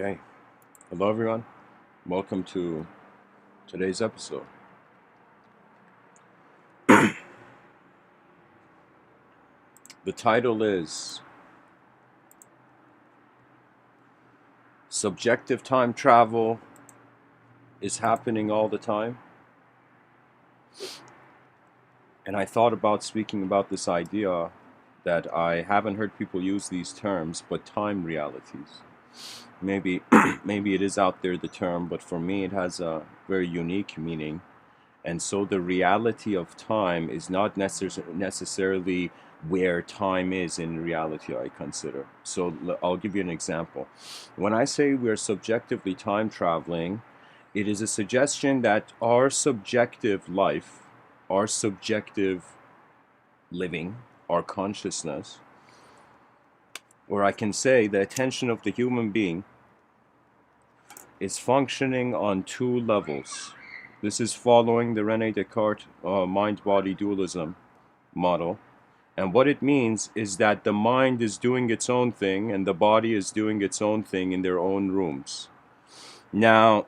Okay. Hello, everyone. Welcome to today's episode. The title is Subjective Time Travel is Happening All the Time. And I thought about speaking about this idea that I haven't heard people use these terms, but time realities. Maybe, maybe it is out there, the term, but for me, it has a very unique meaning. And so the reality of time is not necessarily where time is in reality, I consider. So I'll give you an example. When I say we're subjectively time traveling, it is a suggestion that our subjective life, our subjective living, our consciousness, or I can say the attention of the human being is functioning on two levels. This is following the Rene Descartes mind-body dualism model. And what it means is that the mind is doing its own thing and the body is doing its own thing in their own rooms. Now,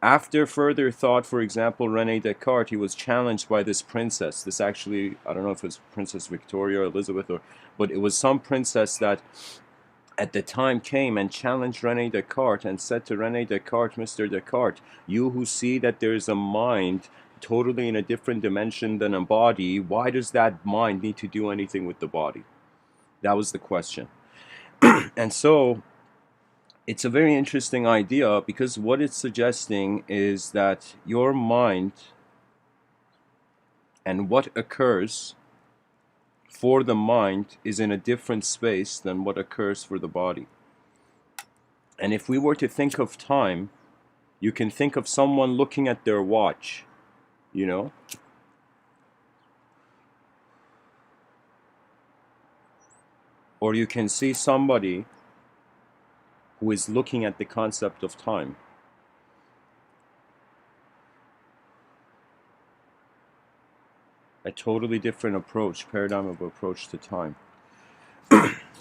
after further thought, for example, Rene Descartes, he was challenged by this princess. This actually, I don't know if it was Princess Victoria or Elizabeth, but it was some princess that at the time came and challenged Rene Descartes and said to Rene Descartes, Mr. Descartes, you who see that there is a mind totally in a different dimension than a body, why does that mind need to do anything with the body? That was the question. And so it's a very interesting idea because what it's suggesting is that your mind and what occurs for the mind is in a different space than what occurs for the body. And if we were to think of time, you can think of someone looking at their watch, you know? Or you can see somebody who is looking at the concept of time. A totally different approach, paradigm of approach to time.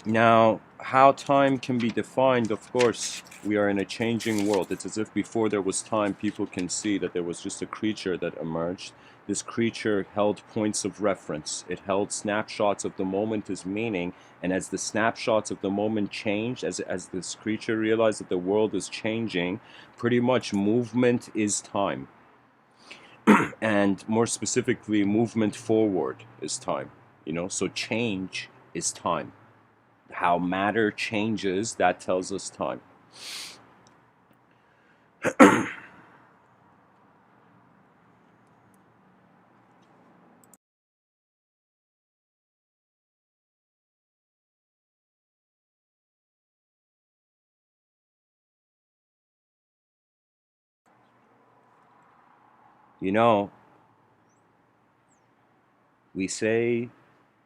Now, how time can be defined, of course, we are in a changing world. It's as if before there was time, people can see that there was just a creature that emerged. This creature held points of reference. It held snapshots of the moment as meaning, and as the snapshots of the moment changed, as this creature realized that the world is changing, pretty much movement is time. And more specifically, movement forward is time. So change is time. How matter changes, that tells us time. We say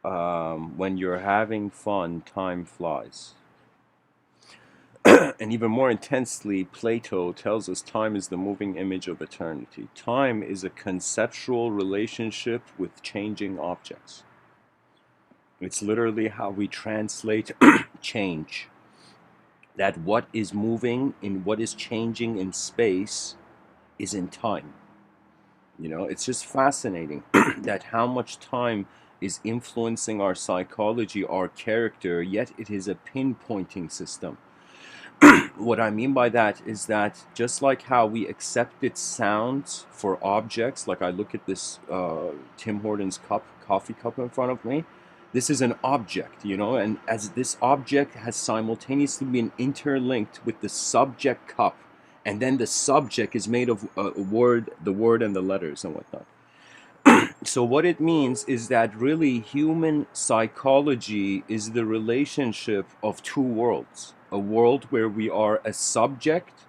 when you're having fun, time flies. And even more intensely, Plato tells us time is the moving image of eternity. Time is a conceptual relationship with changing objects. It's literally how we translate change. That what is moving in what is changing in space is in time. It's just fascinating that how much time is influencing our psychology, our character, yet it is a pinpointing system. What I mean by that is that just like how we accepted sounds for objects, like I look at this Tim Hortons coffee cup in front of me, this is an object, and as this object has simultaneously been interlinked with the subject cup, and then the subject is made of the word and the letters and whatnot. So what it means is that really human psychology is the relationship of two worlds. A world where we are a subject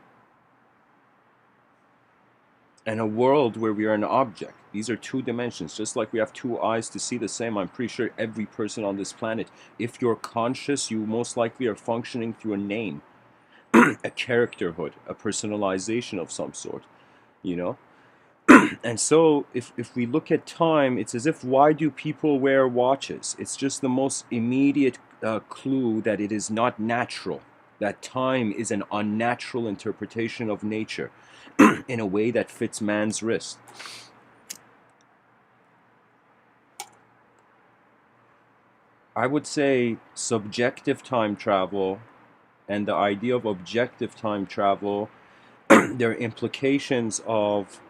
and a world where we are an object. These are two dimensions. Just like we have two eyes to see the same, I'm pretty sure every person on this planet, if you're conscious, you most likely are functioning through a name, a characterhood, a personalization of some sort, And so if we look at time, it's as if, why do people wear watches? It's just the most immediate clue that it is not natural. that time is an unnatural interpretation of nature in a way that fits man's wrist. I would say subjective time travel and the idea of objective time travel, there are implications of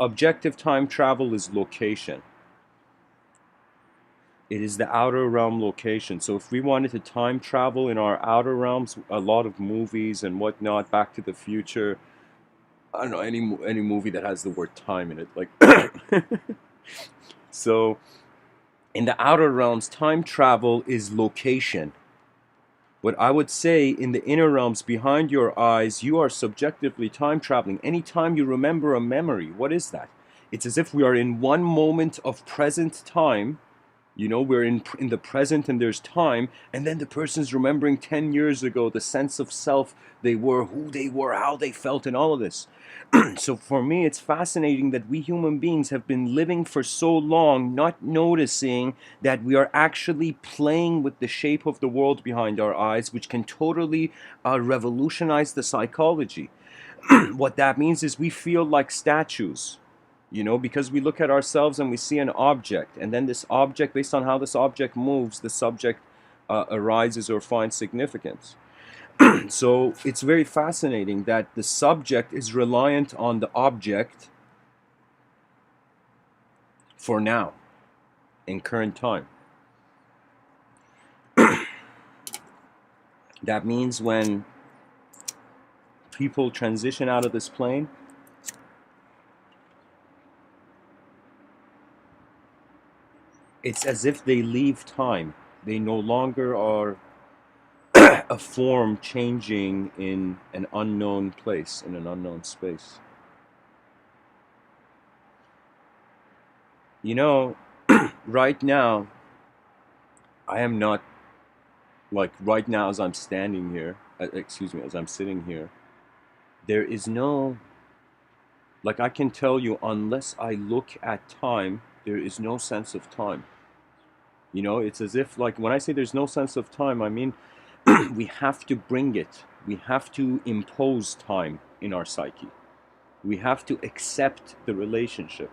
objective time travel is location. It is the outer realm location. So if we wanted to time travel in our outer realms, a lot of movies and whatnot, Back to the Future, I don't know, any movie that has the word time in it, like so in the outer realms, time travel is location. But I would say in the inner realms behind your eyes, you are subjectively time traveling. Anytime you remember a memory, what is that? It's as if we are in one moment of present time. You know, we're in the present and there's time, and then the person's remembering 10 years ago, the sense of self they were, who they were, how they felt, and all of this. So for me, it's fascinating that we human beings have been living for so long, not noticing that we are actually playing with the shape of the world behind our eyes, which can totally revolutionize the psychology. What that means is we feel like statues, you know, because we look at ourselves and we see an object, and then this object, based on how this object moves, the subject arises or finds significance. So it's very fascinating that the subject is reliant on the object for now, in current time. That means when people transition out of this plane, it's as if they leave time. They no longer are a form changing in an unknown place, in an unknown space. You know, right now, I am not, like, right now as I'm standing here, excuse me, as I'm sitting here, there is no, like, I can tell you, unless I look at time, there is no sense of time. You know, it's as if, like, when I say there's no sense of time, I mean, we have to bring it. We have to impose time in our psyche. We have to accept the relationship.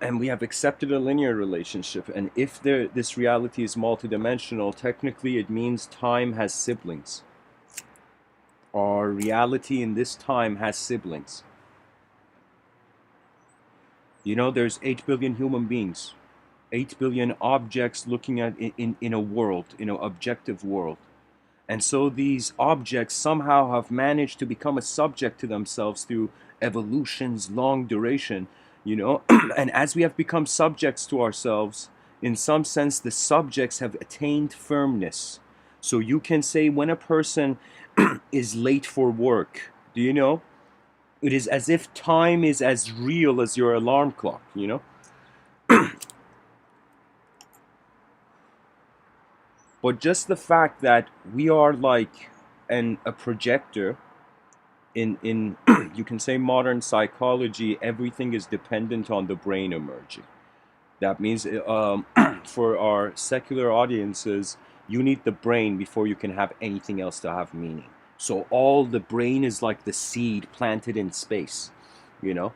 And we have accepted a linear relationship. And if this reality is multidimensional, technically it means time has siblings. Our reality in this time has siblings. You know, there's 8 billion human beings. 8 billion objects looking at in a world, in an objective world. And so these objects somehow have managed to become a subject to themselves through evolution's long duration, you know. And as we have become subjects to ourselves, in some sense, the subjects have attained firmness. So you can say when a person is late for work, do you know? It is as if time is as real as your alarm clock, you know? But just the fact that we are like a projector in you can say modern psychology, everything is dependent on the brain emerging. That means for our secular audiences, you need the brain before you can have anything else to have meaning. So all the brain is like the seed planted in space, you know?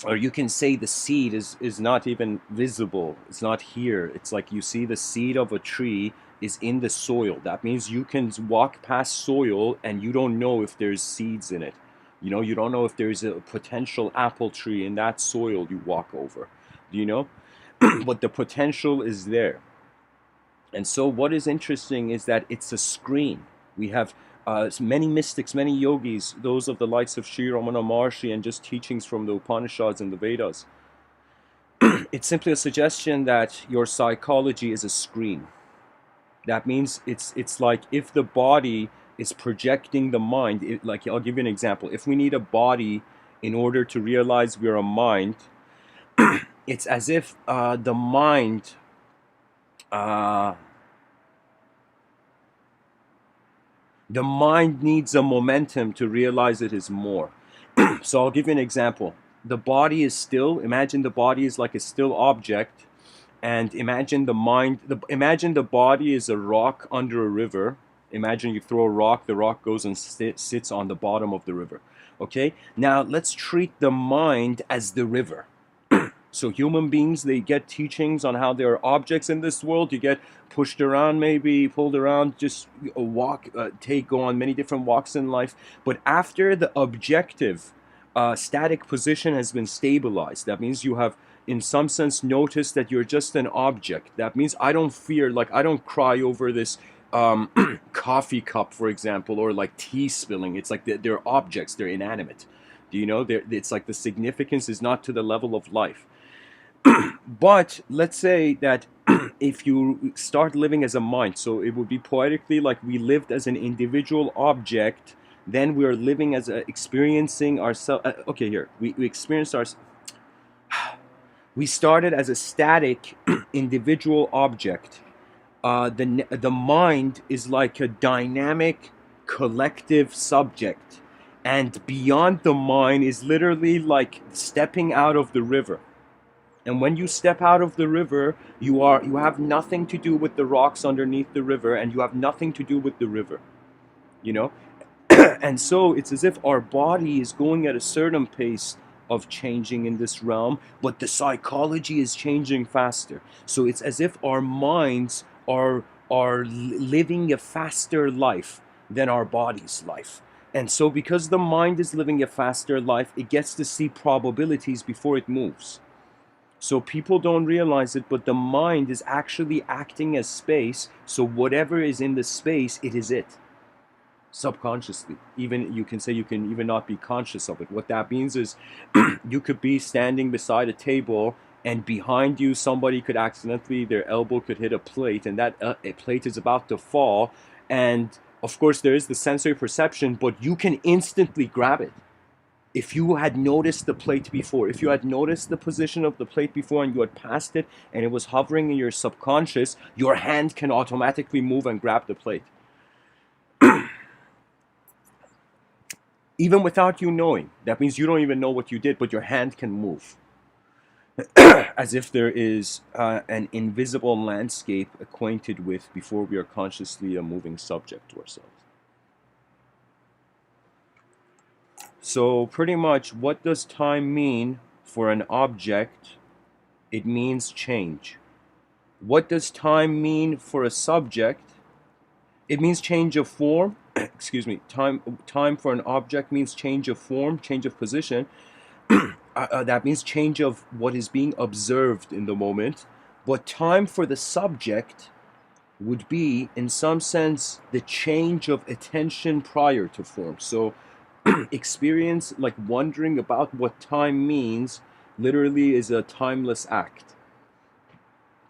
Or you can say the seed is not even visible. It's not here. It's like you see the seed of a tree is in the soil. That means you can walk past soil and you don't know if there's seeds in it. You know, you don't know if there's a potential apple tree in that soil you walk over. Do you know? But the potential is there. And so what is interesting is that it's a screen. We have many mystics, many yogis, those of the likes of Sri Ramana Maharshi and just teachings from the Upanishads and the Vedas. It's simply a suggestion that your psychology is a screen. That means it's like if the body is projecting the mind, like I'll give you an example. If we need a body in order to realize we're a mind, it's as if the mind the mind needs a momentum to realize it is more. So I'll give you an example. The body is still, imagine the body is like a still object, And imagine the mind, imagine the body is a rock under a river. Imagine you throw a rock, the rock goes and sits on the bottom of the river. Okay, now let's treat the mind as the river. So human beings, they get teachings on how there are objects in this world. You get pushed around, maybe pulled around, just walk, go on many different walks in life. But after the objective static position has been stabilized, that means you have, in some sense, noticed that you're just an object. That means I don't fear, like I don't cry over this coffee cup, for example, or like tea spilling. It's like they're objects, they're inanimate. Do you know? It's like the significance is not to the level of life. But let's say that if you start living as a mind, so it would be poetically like we lived as an individual object, then we're living as experiencing ourselves. Okay, here we experienced our. We started as a static individual object. The mind is like a dynamic collective subject, and beyond the mind is literally like stepping out of the river. And when you step out of the river, you have nothing to do with the rocks underneath the river, and you have nothing to do with the river, you know. And so it's as if our body is going at a certain pace of changing in this realm, but the psychology is changing faster. So it's as if our minds are living a faster life than our body's life. And so because the mind is living a faster life, it gets to see probabilities before it moves. So people don't realize it, but the mind is actually acting as space. So whatever is in the space, it is it. Subconsciously. Even you can say you can even not be conscious of it. What that means is you could be standing beside a table, and behind you somebody could accidentally, their elbow could hit a plate, and that a plate is about to fall. And of course there is the sensory perception, but you can instantly grab it. If you had noticed the plate before, if you had noticed the position of the plate before and you had passed it and it was hovering in your subconscious, your hand can automatically move and grab the plate. Even without you knowing. That means you don't even know what you did, but your hand can move. As if there is an invisible landscape acquainted with before we are consciously a moving subject to ourselves. So pretty much, what does time mean for an object? It means change. What does time mean for a subject? It means change of form. Excuse me. Time for an object means change of form, change of position. That means change of what is being observed in the moment. But time for the subject would be, in some sense, the change of attention prior to form. So experience, like wondering about what time means, literally is a timeless act.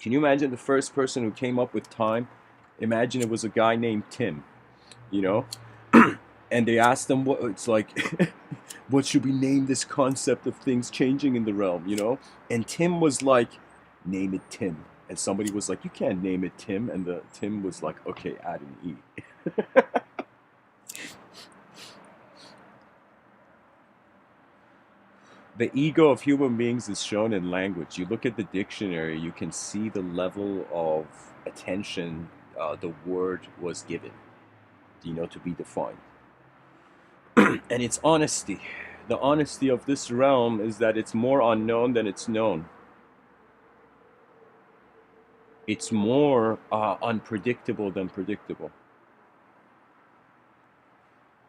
Can you imagine the first person who came up with time? Imagine it was a guy named Tim, you know? And they asked him, what it's like, what should we name this concept of things changing in the realm, you know? And Tim was like, name it Tim. And somebody was like, you can't name it Tim. And the Tim was like, okay, add an E. The ego of human beings is shown in language. You look at the dictionary, you can see the level of attention the word was given, you know, to be defined. And it's honesty. The honesty of this realm is that it's more unknown than it's known. It's more unpredictable than predictable.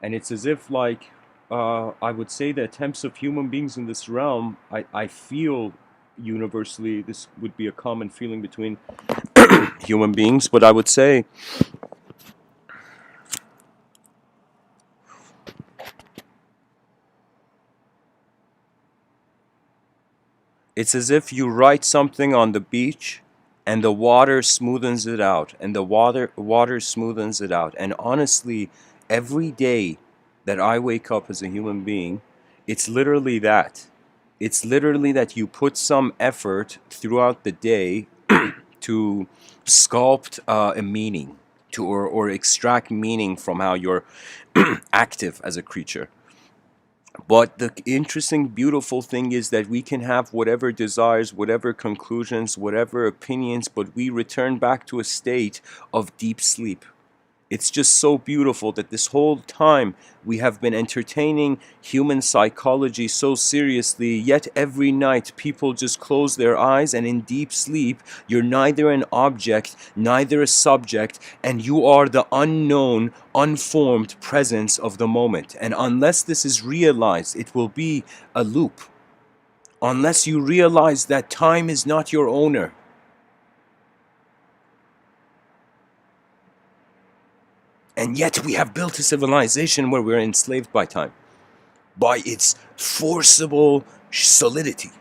And it's as if, like, I would say the attempts of human beings in this realm, I feel universally this would be a common feeling between human beings, but I would say it's as if you write something on the beach and the water smoothens it out, and the water smoothens it out. And honestly, every day that I wake up as a human being, it's literally that. It's literally that you put some effort throughout the day to sculpt a meaning, to or extract meaning from how you're active as a creature. But the interesting, beautiful thing is that we can have whatever desires, whatever conclusions, whatever opinions, but we return back to a state of deep sleep. It's just so beautiful that this whole time we have been entertaining human psychology so seriously, yet every night people just close their eyes, and in deep sleep you're neither an object, neither a subject, and you are the unknown, unformed presence of the moment. And unless this is realized, it will be a loop. Unless you realize that time is not your owner. And yet we have built a civilization where we're enslaved by time, by its forcible solidity.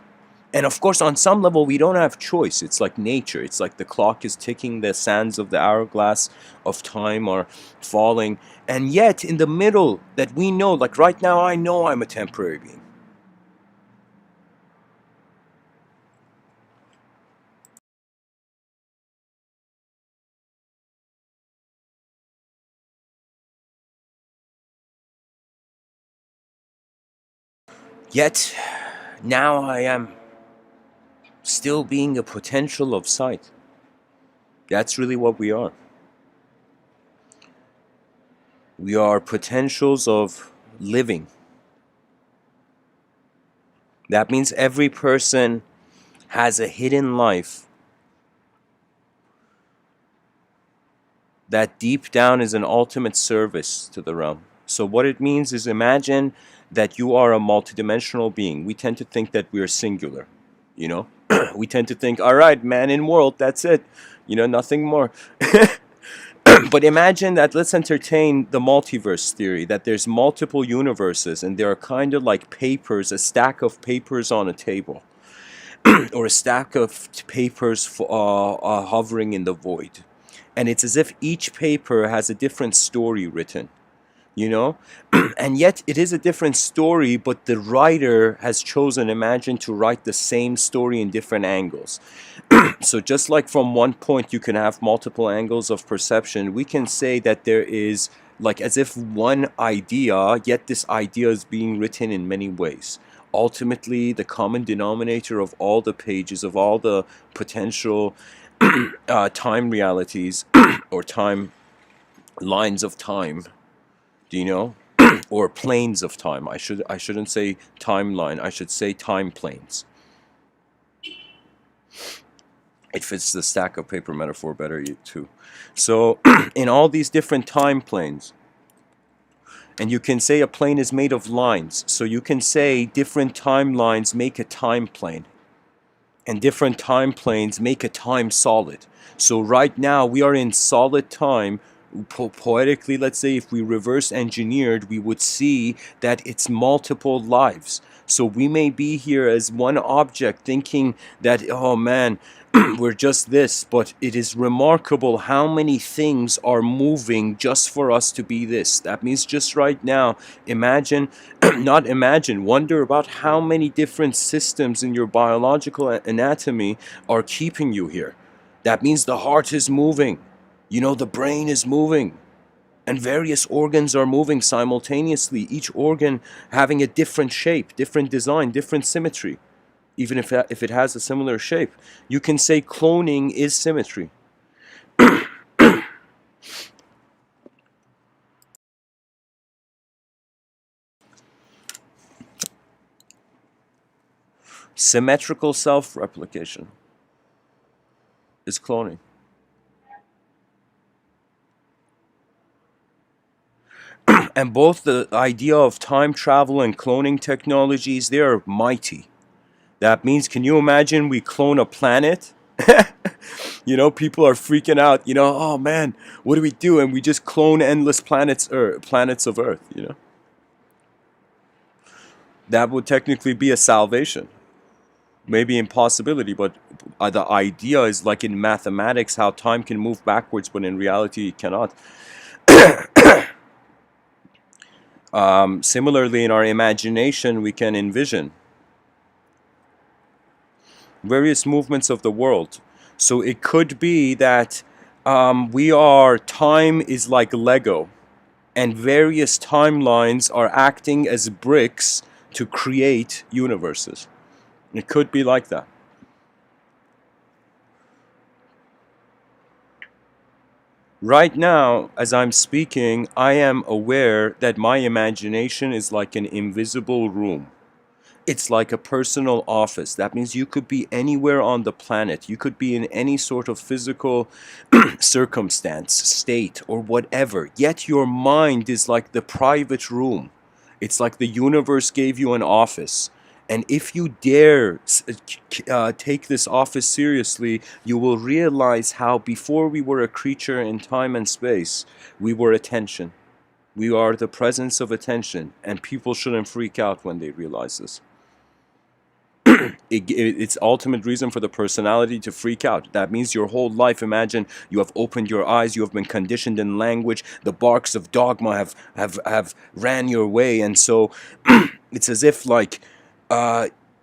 And of course, on some level, we don't have choice. It's like nature. It's like the clock is ticking, the sands of the hourglass of time are falling. And yet, in the middle, that we know, like right now, I know I'm a temporary being. Yet, now I am still being a potential of sight. That's really what we are. We are potentials of living. That means every person has a hidden life that deep down is an ultimate service to the realm. So what it means is, imagine that you are a multidimensional being. We tend to think that we are singular, you know? We tend to think, all right, man in world, that's it. You know, nothing more. But imagine that, let's entertain the multiverse theory, that there's multiple universes and there are kind of like papers, a stack of papers on a table, or a stack of papers hovering in the void. And it's as if each paper has a different story written, you know? And yet it is a different story, but the writer has chosen, imagine, to write the same story in different angles. So just like from one point you can have multiple angles of perception, we can say that there is like as if one idea, yet this idea is being written in many ways. Ultimately, the common denominator of all the pages, of all the potential time realities or time lines of time, do you know? Or planes of time. I shouldn't say timeline, I should say time planes. It fits the stack of paper metaphor better too. So in all these different time planes, and you can say a plane is made of lines, so you can say different timelines make a time plane, and different time planes make a time solid. So right now we are in solid time. Poetically, let's say, if we reverse engineered, we would see that it's multiple lives. So we may be here as one object thinking that, oh man, we're just this, but it is remarkable how many things are moving just for us to be this. That means just right now, imagine, not imagine, wonder about how many different systems in your biological anatomy are keeping you here. That means the heart is moving. You know, the brain is moving, and various organs are moving simultaneously, each organ having a different shape, different design, different symmetry, even if it has a similar shape. You can say cloning is symmetry. Symmetrical self-replication is cloning. And both the idea of time travel and cloning technologies, they are mighty. That means, can you imagine we clone a planet? You know, people are freaking out, you know, oh man, what do we do? And we just clone endless planets of Earth, you know. That would technically be a salvation. Maybe impossibility, but the idea is like in mathematics, how time can move backwards, but in reality it cannot. Similarly, in our imagination, we can envision various movements of the world. So it could be that time is like Lego, and various timelines are acting as bricks to create universes. It could be like that. Right now, as I'm speaking, I am aware that my imagination is like an invisible room. It's like a personal office. That means you could be anywhere on the planet. You could be in any sort of physical circumstance, state, or whatever. Yet your mind is like the private room. It's like the universe gave you an office. And if you dare take this office seriously, you will realize how before we were a creature in time and space, we were attention. We are the presence of attention. And people shouldn't freak out when they realize this. It's ultimate reason for the personality to freak out. That means your whole life, imagine you have opened your eyes, you have been conditioned in language, the barks of dogma have ran your way, and so it's as if like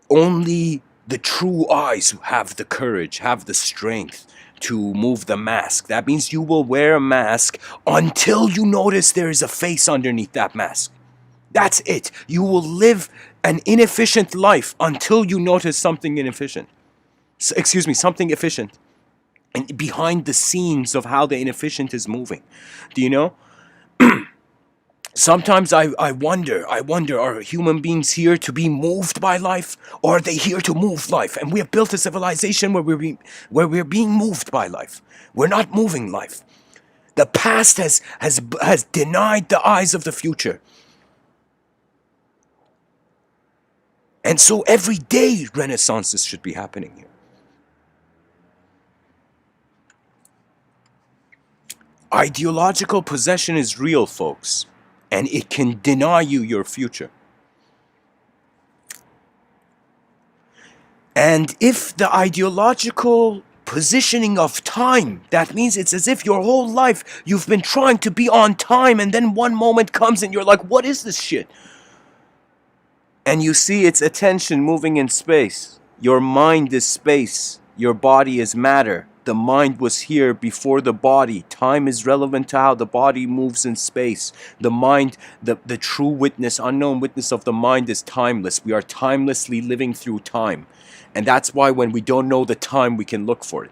only the true eyes have the courage, have the strength to move the mask. That means you will wear a mask until you notice there is a face underneath that mask. That's it. You will live an inefficient life until you notice something inefficient. Something efficient. And behind the scenes of how the inefficient is moving. Do you know? Sometimes I wonder, are human beings here to be moved by life? Or are they here to move life? And we have built a civilization where we're being moved by life. We're not moving life. The past has denied the eyes of the future. And so every day renaissances should be happening here. Ideological possession is real, folks, and it can deny you your future. And if the ideological positioning of time, that means it's as if your whole life you've been trying to be on time, and then one moment comes and you're like, what is this shit? And you see its attention moving in space. Your mind is space. Your body is matter. The mind was here before the body. Time is relevant to how the body moves in space. The mind, the true witness, unknown witness of the mind is timeless. We are timelessly living through time. And that's why when we don't know the time, we can look for it.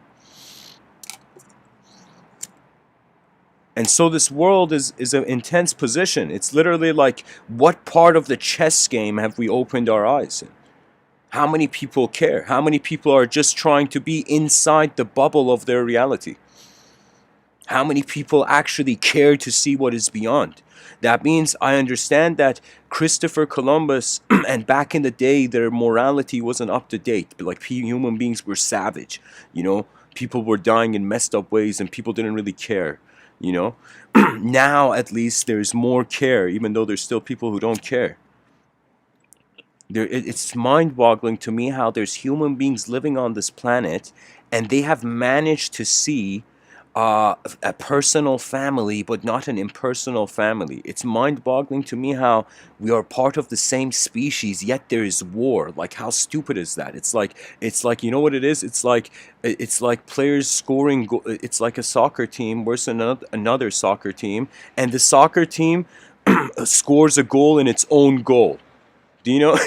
And so this world is an intense position. It's literally like, what part of the chess game have we opened our eyes in? How many people care? How many people are just trying to be inside the bubble of their reality? How many people actually care to see what is beyond? That means I understand that Christopher Columbus and back in the day, their morality wasn't up to date. Like human beings were savage, you know? People were dying in messed up ways and people didn't really care. You know, now at least there's more care, even though there's still people who don't care. It's mind-boggling to me how there's human beings living on this planet and they have managed to see a personal family, but not an impersonal family. It's mind-boggling to me how we are part of the same species, yet there is war. Like, how stupid is that? It's like you know what it is? It's like players scoring. It's like a soccer team versus another soccer team, and the soccer team scores a goal in its own goal. Do you know?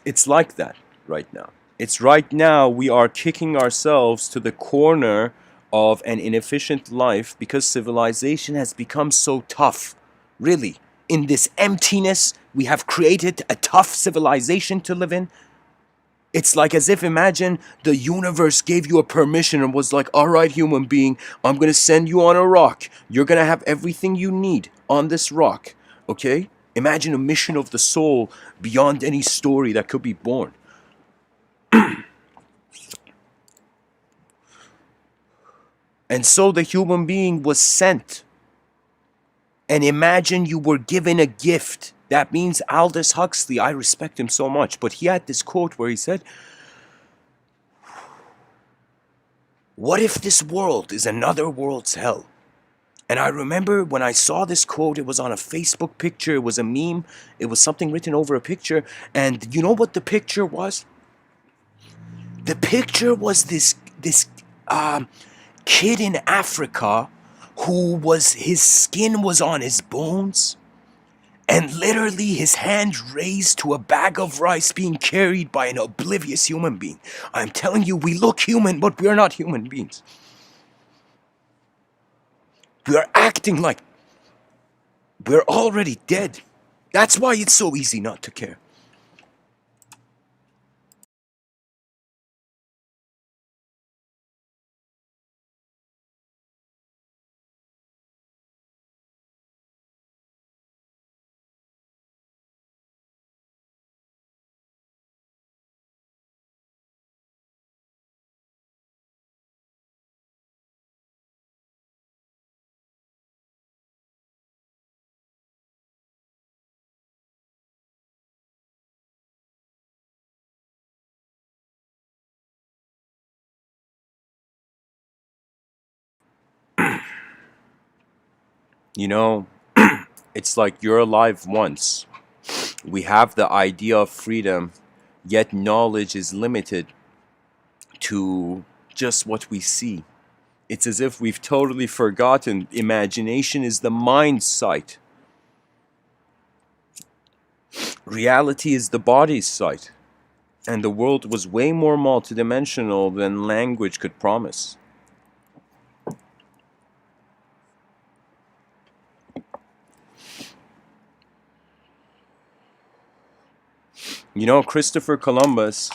It's like that right now. It's right now we are kicking ourselves to the corner of an inefficient life because civilization has become so tough. Really, in this emptiness, we have created a tough civilization to live in. It's like as if, imagine the universe gave you a permission and was like, all right, human being, I'm going to send you on a rock. You're going to have everything you need on this rock. Okay? Imagine a mission of the soul beyond any story that could be born. And so the human being was sent. And imagine you were given a gift. That means Aldous Huxley, I respect him so much, but he had this quote where he said, what if this world is another world's hell? And I remember when I saw this quote, it was on a Facebook picture, it was a meme, it was something written over a picture, and you know what the picture was? The picture was this kid in Africa who his skin was on his bones, and literally his hand raised to a bag of rice being carried by an oblivious human being. I'm telling you, we look human, but we are not human beings. We are acting like we're already dead. That's why it's so easy not to care. You know, it's like you're alive once. We have the idea of freedom, yet knowledge is limited to just what we see. It's as if we've totally forgotten imagination is the mind's sight. Reality is the body's sight. And the world was way more multidimensional than language could promise. You know, Christopher Columbus,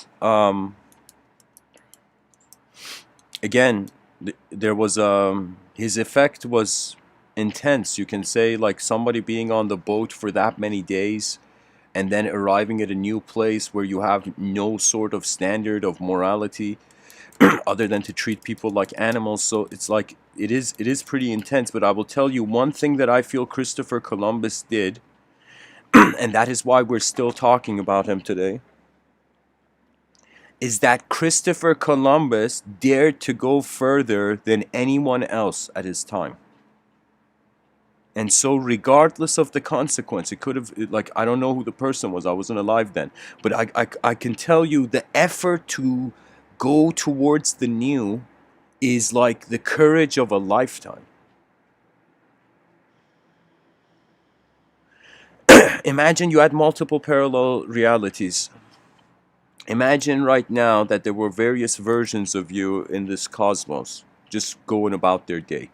again, there was his effect was intense. You can say, like, somebody being on the boat for that many days and then arriving at a new place where you have no sort of standard of morality other than to treat people like animals. So it's like it is pretty intense. But I will tell you one thing that I feel Christopher Columbus did, and that is why we're still talking about him today, is that Christopher Columbus dared to go further than anyone else at his time. And so regardless of the consequence, it could have, like, I don't know who the person was, I wasn't alive then, but I can tell you the effort to go towards the new is like the courage of a lifetime. Imagine you had multiple parallel realities. Imagine right now that there were various versions of you in this cosmos, just going about their day.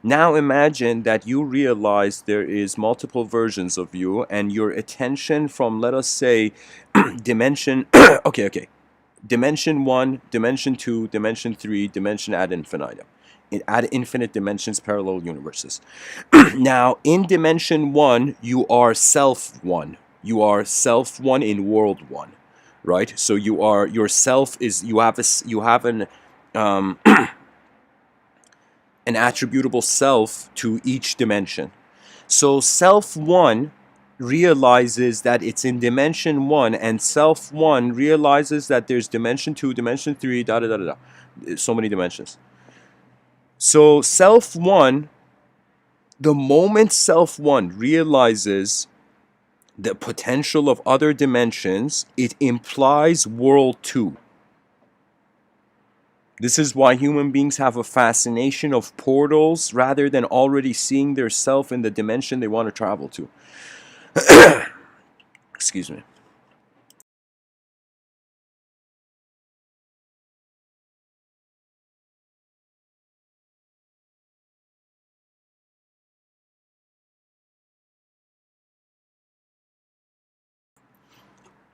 Now imagine that you realize there is multiple versions of you, and your attention from, let us say, dimension, okay, dimension 1, dimension 2, dimension 3, dimension ad infinitum. Ad infinite dimensions, parallel universes. Now, in dimension 1, you are self 1. You are self 1 in world 1, right? So you are, yourself is, you have an attributable self to each dimension. So self 1 realizes that it's in dimension 1, and self 1 realizes that there's dimension 2, dimension 3, da da da da da. So many dimensions. So self 1, the moment self 1 realizes the potential of other dimensions, it implies world 2. This is why human beings have a fascination of portals rather than already seeing their self in the dimension they want to travel to. Excuse me.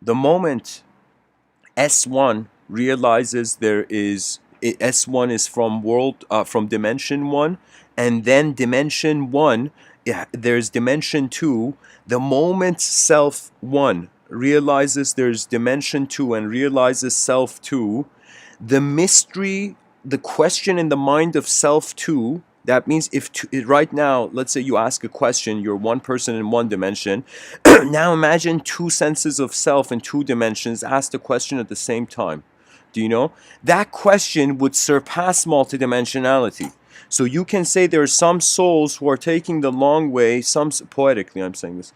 The moment S1 realizes there is S1 is from from dimension 1, and then dimension 1, there's dimension 2. The moment self 1 realizes there's dimension 2 and realizes self 2, the mystery, the question in the mind of self 2, that means if right now, let's say you ask a question, you're one person in one dimension. Now imagine two senses of self in two dimensions ask the question at the same time. Do you know? That question would surpass multidimensionality. So you can say there are some souls who are taking the long way, some, poetically I'm saying this,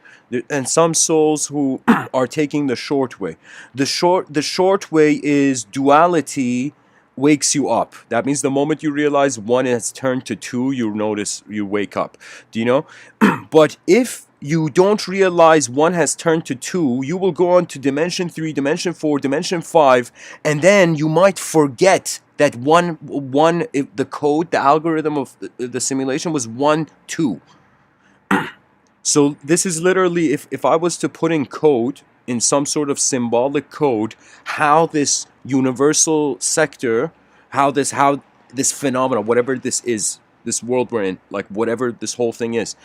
and some souls who are taking the short way. The short way is duality wakes you up. That means the moment you realize 1 has turned to 2, you notice, you wake up. Do you know? But if you don't realize 1 has turned to 2, you will go on to dimension 3, dimension 4, dimension 5, and then you might forget that the code, the algorithm of the simulation was 1, 2. So this is literally, if I was to put in code, in some sort of symbolic code, how this universal sector, how this phenomena, whatever this is, this world we're in, like whatever this whole thing is.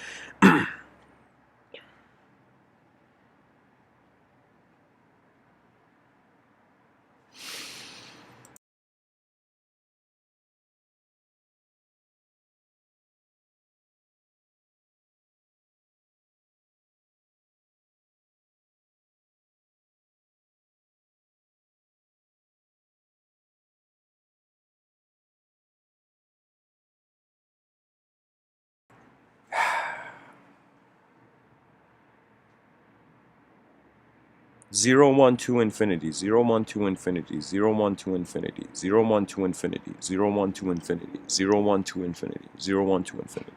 0, 1, 2, infinity, 0, 1, 2, infinity, 0, 1, 2, infinity, 0, 1, 2, infinity, 0, 1, 2, infinity, 0, 1, 2, infinity, 0, 1, 2, infinity.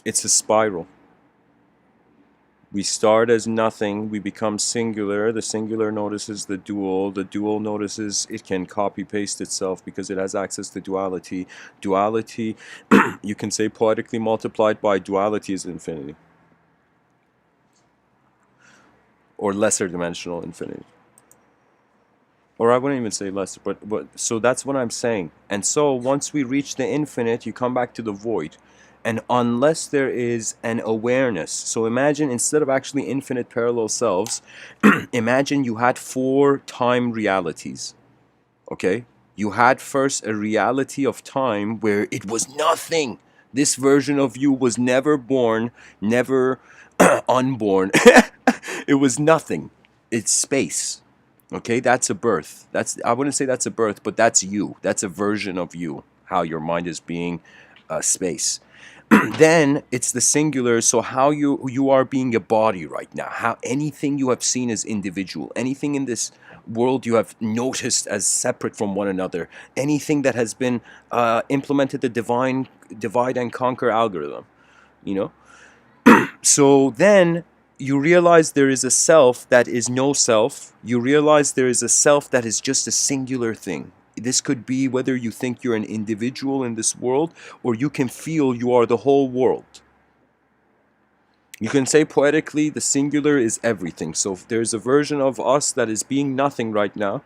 It's a spiral. We start as nothing, we become singular, the singular notices the dual notices it can copy-paste itself because it has access to duality. Duality, you can say poetically multiplied by duality is infinity. Or lesser dimensional infinity. Or I wouldn't even say lesser, but so that's what I'm saying. And so once we reach the infinite, you come back to the void. And unless there is an awareness, so imagine instead of actually infinite parallel selves, imagine you had 4 time realities. Okay? You had first a reality of time where it was nothing. This version of you was never born, never unborn. It was nothing. It's space. Okay, that's a birth. I wouldn't say that's a birth, but that's you. That's a version of you. How your mind is being space. Then it's the singular. So how you are being a body right now. How anything you have seen as individual, anything in this world you have noticed as separate from one another, anything that has been implemented the divine divide and conquer algorithm. You know. So then you realize there is a self that is no self. You realize there is a self that is just a singular thing. This could be whether you think you're an individual in this world or you can feel you are the whole world. You can say poetically the singular is everything. So if there's a version of us that is being nothing right now,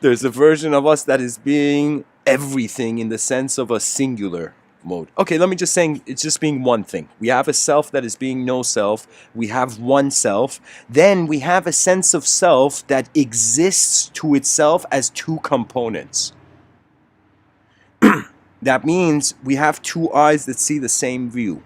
there's a version of us that is being everything in the sense of a singular mode. Okay, let me just say it's just being one thing. We have a self that is being no self. We have one self. Then we have a sense of self that exists to itself as 2 components. That means we have 2 eyes that see the same view.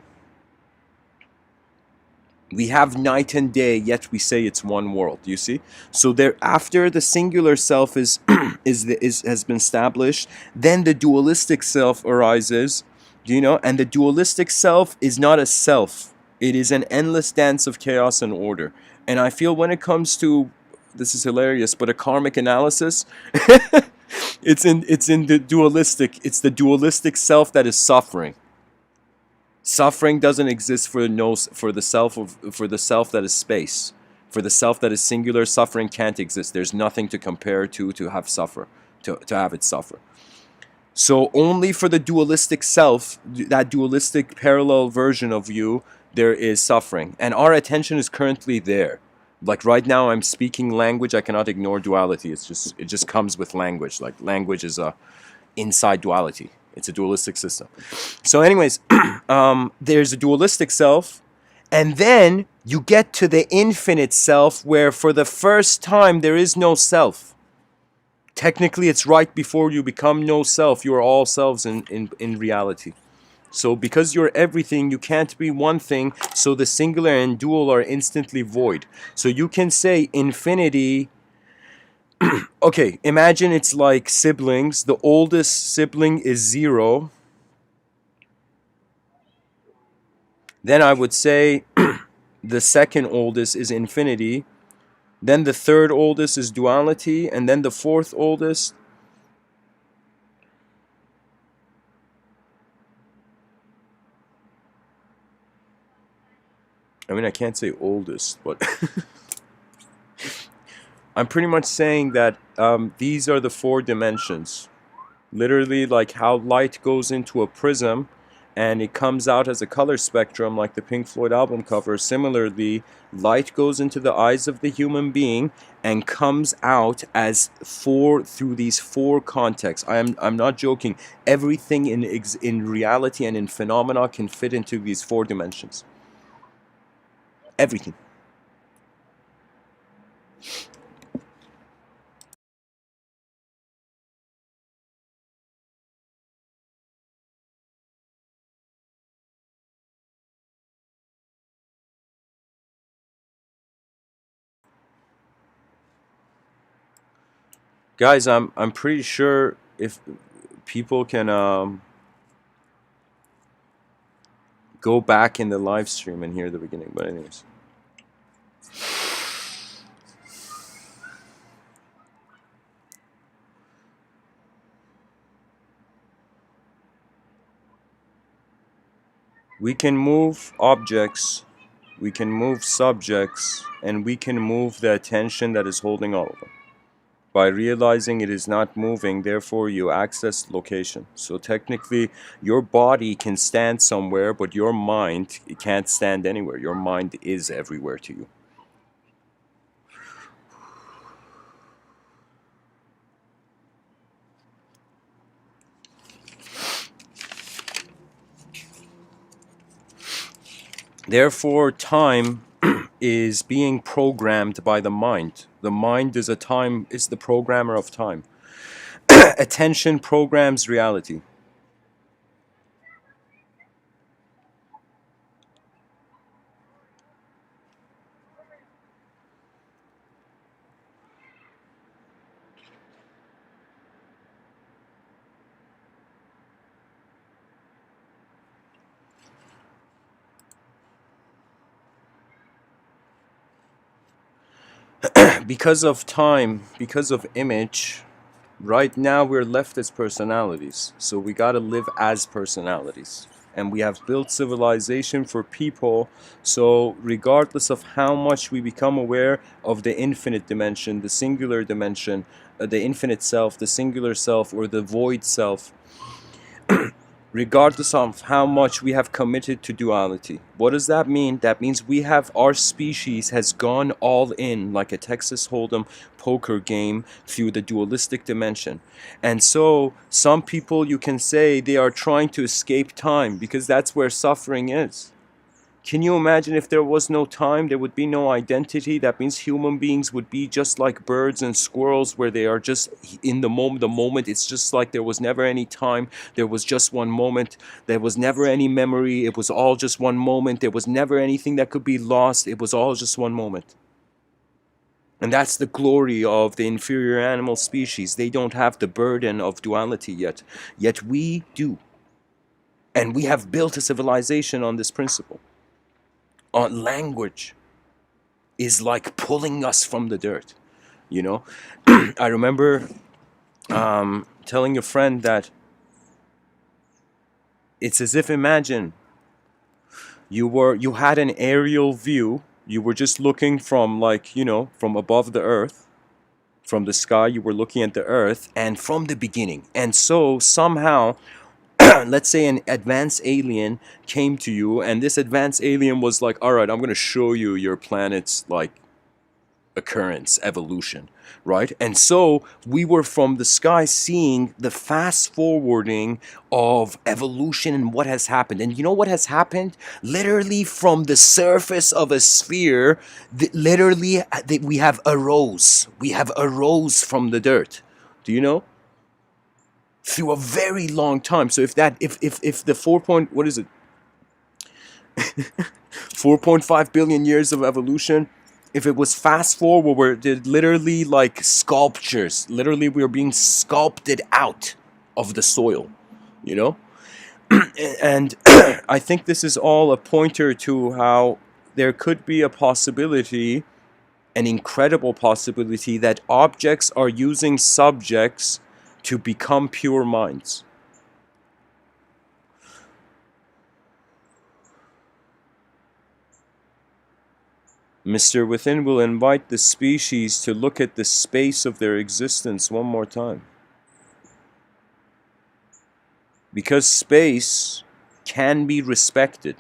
We have night and day, yet we say it's one world. You see? So there, after the singular self has been established, then the dualistic self arises. Do you know? And the dualistic self is not a self. It is an endless dance of chaos and order. And I feel when it comes to, this is hilarious, but a karmic analysis, it's in the dualistic. It's the dualistic self that is suffering. Suffering doesn't exist for the self that is space. For the self that is singular, suffering can't exist. There's nothing to compare to have have it suffer. So only for the dualistic self, that dualistic parallel version of you, there is suffering. And our attention is currently there. Like right now I'm speaking language, I cannot ignore duality. It just comes with language. Like language is inside duality. It's a dualistic system. So anyways, there's a dualistic self, and then you get to the infinite self where for the first time there is no self. Technically, it's right before you become no self. You are all selves in reality. So because you're everything, you can't be one thing. So the singular and dual are instantly void. So you can say infinity. Okay, imagine it's like siblings. The oldest sibling is 0. Then I would say the second oldest is infinity. Then the third oldest is duality. And then the fourth oldest I mean, I can't say oldest, but I'm pretty much saying that these are the four dimensions. Literally, like how light goes into a prism and it comes out as a color spectrum, like the Pink Floyd album cover. Similarly, light goes into the eyes of the human being and comes out as four through these four contexts. I'm not joking. Everything in reality and in phenomena can fit into these four dimensions. Everything. Guys, I'm pretty sure if people can go back in the live stream and hear the beginning. But anyways, we can move objects, we can move subjects, and we can move the attention that is holding all of them. By realizing it is not moving, therefore you access location. So technically, your body can stand somewhere, but your mind can't stand anywhere. Your mind is everywhere to you. Therefore, time is being programmed by the mind. The mind is the programmer of time. Attention programs reality. Because of time, because of image, right now we're left as personalities. So we gotta live as personalities. And we have built civilization for people. So regardless of how much we become aware of the infinite dimension, the singular dimension, the infinite self, the singular self, or the void self, regardless of how much we have committed to duality. What does that mean? That means our species has gone all in like a Texas Hold'em poker game through the dualistic dimension. And so some people, you can say, they are trying to escape time because that's where suffering is. Can you imagine if there was no time, there would be no identity? That means human beings would be just like birds and squirrels, where they are just in the moment. The moment, it's just like there was never any time. There was just one moment. There was never any memory. It was all just one moment. There was never anything that could be lost. It was all just one moment. And that's the glory of the inferior animal species. They don't have the burden of duality yet. Yet we do. And we have built a civilization on this principle. On language is like pulling us from the dirt, you know. I remember telling a friend that it's as if, imagine you had an aerial view, you were just looking from, like, you know, from above the earth, from the sky, you were looking at the earth, and from the beginning. And so somehow let's say an advanced alien came to you, and this advanced alien was like, all right, I'm going to show you your planet's, like, occurrence, evolution, right? And so we were from the sky seeing the fast forwarding of evolution and what has happened. And you know what has happened? Literally from the surface of a sphere, we have arose. We have arose from the dirt. Do you know? Through a very long time. So if the 4.5 billion years of evolution, if it was fast forward, literally like sculptures, literally we are being sculpted out of the soil, you know. And I think this is all a pointer to how there could be a possibility, an incredible possibility, that objects are using subjects to become pure minds. Mr. Within will invite the species to look at the space of their existence one more time. Because space can be respected.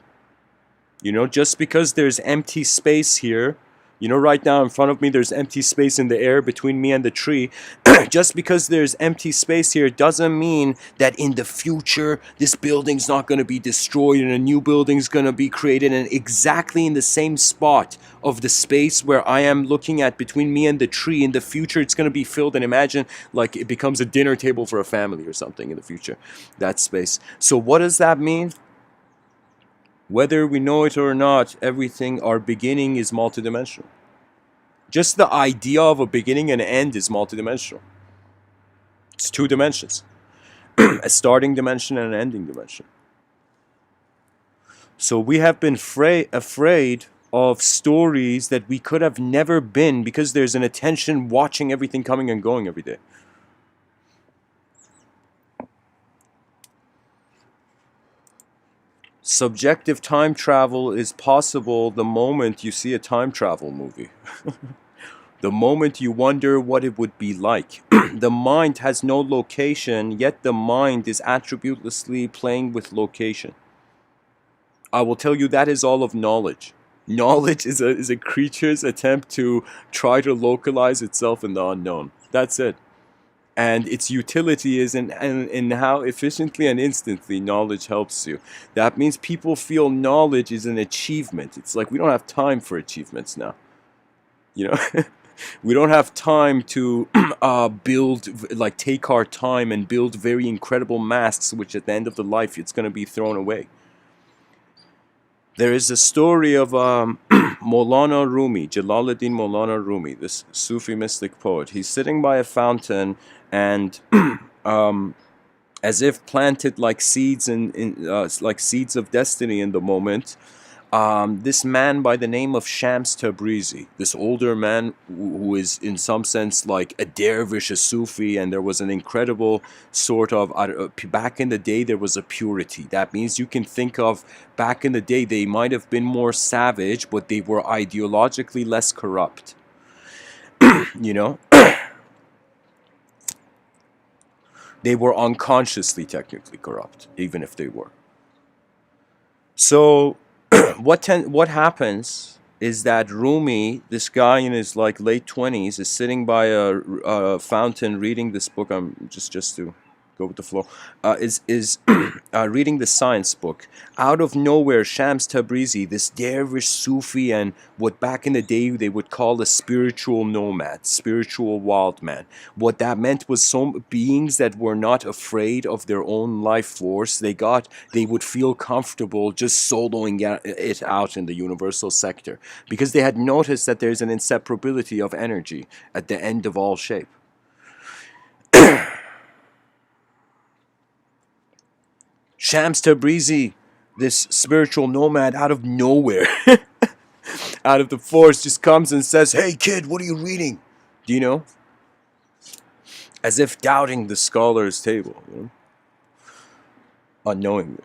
You know, just because there's empty space here, you know, right now in front of me there's empty space in the air between me and the tree. Just because there's empty space here doesn't mean that in the future this building's not going to be destroyed and a new building's going to be created and exactly in the same spot of the space where I am looking at between me and the tree. In the future it's going to be filled, and imagine like it becomes a dinner table for a family or something in the future, that space. So what does that mean? Whether we know it or not, everything, our beginning is multidimensional. Just the idea of a beginning and end is multidimensional. It's two dimensions. A starting dimension and an ending dimension. So we have been afraid of stories that we could have never been because there's an attention watching everything coming and going every day. Subjective time travel is possible the moment you see a time travel movie. The moment you wonder what it would be like. The mind has no location, yet the mind is attributelessly playing with location. I will tell you that is all of knowledge. Knowledge is a creature's attempt to try to localize itself in the unknown. That's it. And its utility is in how efficiently and instantly knowledge helps you. That means people feel knowledge is an achievement. It's like we don't have time for achievements now. You know, we don't have time to build, like take our time and build very incredible masks, which at the end of the life it's going to be thrown away. There is a story of Maulana Rumi, Jalaluddin Maulana Rumi, this Sufi mystic poet. He's sitting by a fountain and as if planted like seeds like seeds of destiny in the moment, this man by the name of Shams Tabrizi, this older man who is in some sense like a dervish, a Sufi, and there was an incredible sort of, back in the day there was a purity. That means you can think of, back in the day they might have been more savage, but they were ideologically less corrupt. You know? They were unconsciously technically corrupt, even if they were. So what happens is that Rumi, this guy in his like late 20s, is sitting by a fountain reading this book. I'm just to go with the flow. Is reading the science book. Out of nowhere, Shams Tabrizi, this dervish Sufi, and what back in the day they would call a spiritual nomad, spiritual wild man. What that meant was some beings that were not afraid of their own life force. They would feel comfortable just soloing it out in the universal sector because they had noticed that there's an inseparability of energy at the end of all shape. Shams Tabrizi, this spiritual nomad, out of nowhere, out of the forest, just comes and says, "Hey kid, what are you reading?" Do you know? As if doubting the scholar's table, you know? Unknowingly.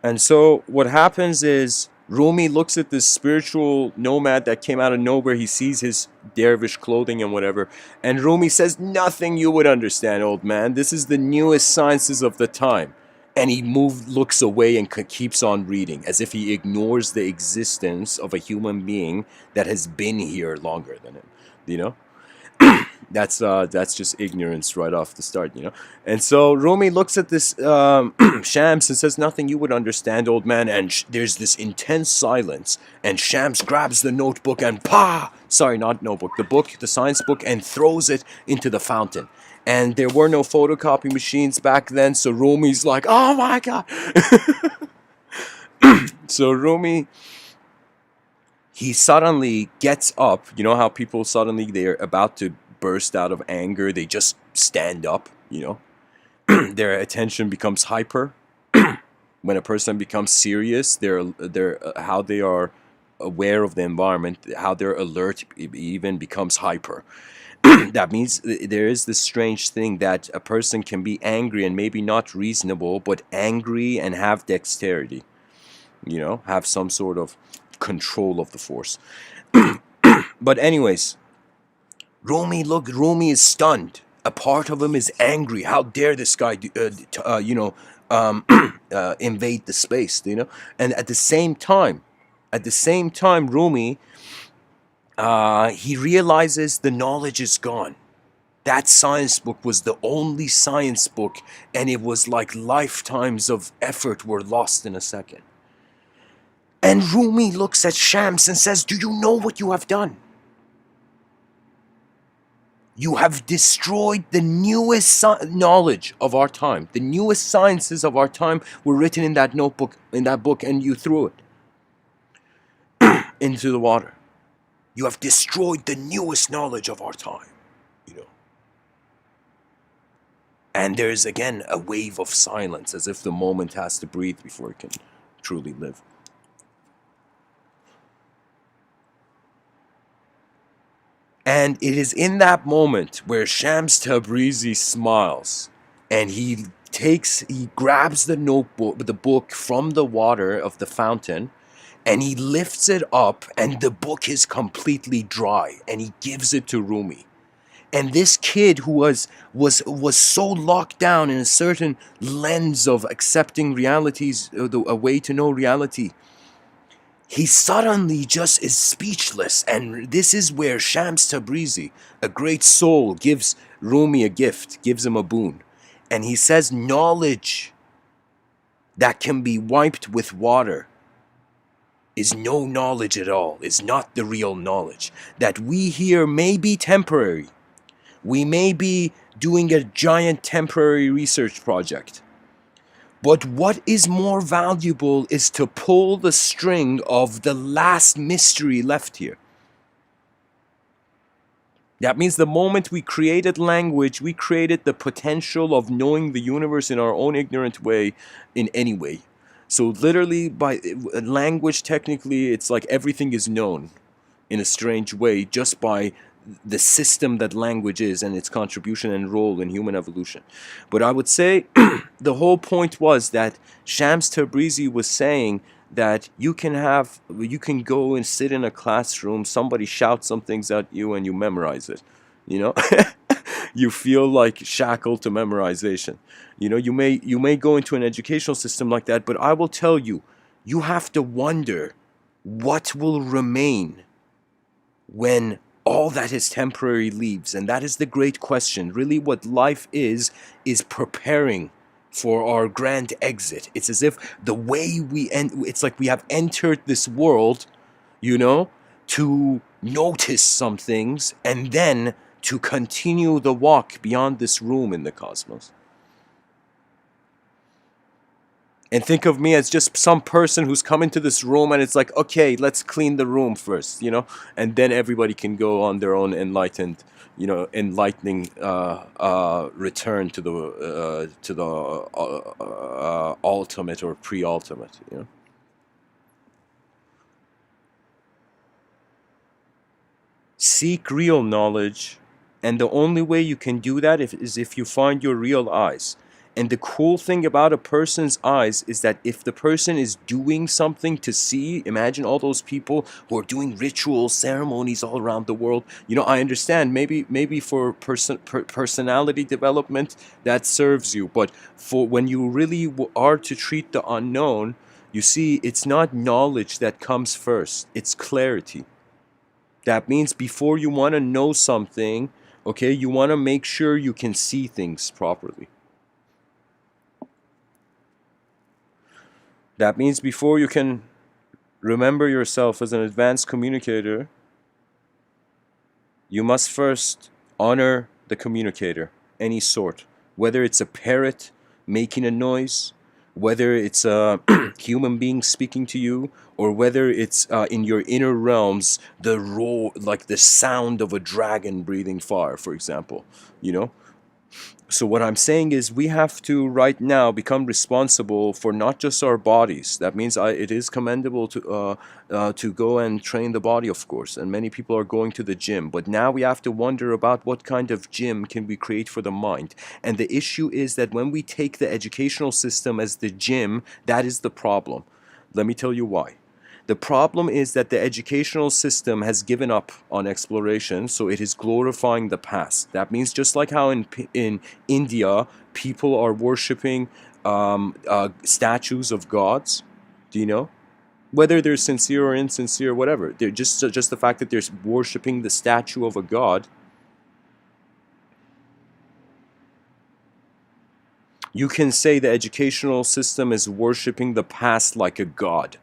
And so what happens is Rumi looks at this spiritual nomad that came out of nowhere. He sees his dervish clothing and whatever. And Rumi says, "Nothing you would understand, old man. This is the newest sciences of the time." And he looks away and keeps on reading, as if he ignores the existence of a human being that has been here longer than him. You know? That's just ignorance right off the start, you know. And so Rumi looks at this Shams and says, "Nothing you would understand, old man." And there's this intense silence. And Shams grabs the notebook and sorry, not notebook, the book, the science book, and throws it into the fountain. And there were no photocopy machines back then, so Rumi's like, "Oh my God." So Rumi, he suddenly gets up. You know how people suddenly, they're about to burst out of anger, they just stand up, you know. Their attention becomes hyper. When a person becomes serious, how they are aware of the environment, how they're alert even becomes hyper. That means there is this strange thing that a person can be angry and maybe not reasonable, but angry and have dexterity, you know, have some sort of control of the force. But anyways, Rumi is stunned. A part of him is angry. How dare this guy, invade the space, And at the same time, Rumi, he realizes the knowledge is gone. That science book was the only science book, and it was like lifetimes of effort were lost in a second. And Rumi looks at Shams and says, "Do you know what you have done? You have destroyed the newest knowledge of our time. The newest sciences of our time were written in that notebook, in that book, and you threw it into the water. You have destroyed the newest knowledge of our time." And there's again a wave of silence, as if the moment has to breathe before it can truly live. And it is in that moment where Shams Tabrizi smiles, and he grabs the notebook, the book from the water of the fountain, and he lifts it up, and the book is completely dry, and he gives it to Rumi. And this kid who was so locked down in a certain lens of accepting realities, a way to know reality, he suddenly just is speechless. And this is where Shams Tabrizi, a great soul, gives Rumi a gift, gives him a boon. And he says, knowledge that can be wiped with water is no knowledge at all, is not the real knowledge. That we here may be temporary. We may be doing a giant temporary research project. But what is more valuable is to pull the string of the last mystery left here. That means the moment we created language, we created the potential of knowing the universe in our own ignorant way, in any way. So literally, by language, technically, it's like everything is known in a strange way just by the system that language is and its contribution and role in human evolution. But I would say the whole point was that Shams Tabrizi was saying that you can go and sit in a classroom, somebody shouts some things at you, and you memorize it. You feel like shackled to memorization. You may go into an educational system like that, but I will tell you, you have to wonder what will remain when all that is temporary leaves. And that is the great question. Really, what life is preparing for our grand exit. It's as if the way it's like we have entered this world, to notice some things and then to continue the walk beyond this room in the cosmos. And think of me as just some person who's come into this room, and it's like, okay, let's clean the room first, and then everybody can go on their own enlightening return to the ultimate or pre-ultimate. Seek real knowledge, and the only way you can do that is if you find your real eyes. And the cool thing about a person's eyes is that if the person is doing something to see, imagine all those people who are doing ritual ceremonies all around the world. I understand maybe for personality development that serves you, but for when you really are to treat the unknown, you see, it's not knowledge that comes first, it's clarity. That means before you want to know something, okay, you want to make sure you can see things properly. That means before you can remember yourself as an advanced communicator, you must first honor the communicator, any sort. Whether it's a parrot making a noise, whether it's a human being speaking to you, or whether it's in your inner realms, the roar, like the sound of a dragon breathing fire, for example, So what I'm saying is we have to right now become responsible for not just our bodies. That means it is commendable to go and train the body, of course, and many people are going to the gym. But now we have to wonder about what kind of gym can we create for the mind. And the issue is that when we take the educational system as the gym, that is the problem. Let me tell you why. The problem is that the educational system has given up on exploration, so it is glorifying the past. That means just like how in India people are worshiping statues of gods. Do you know? Whether they're sincere or insincere, whatever. They're just the fact that they're worshiping the statue of a god. You can say the educational system is worshiping the past like a god,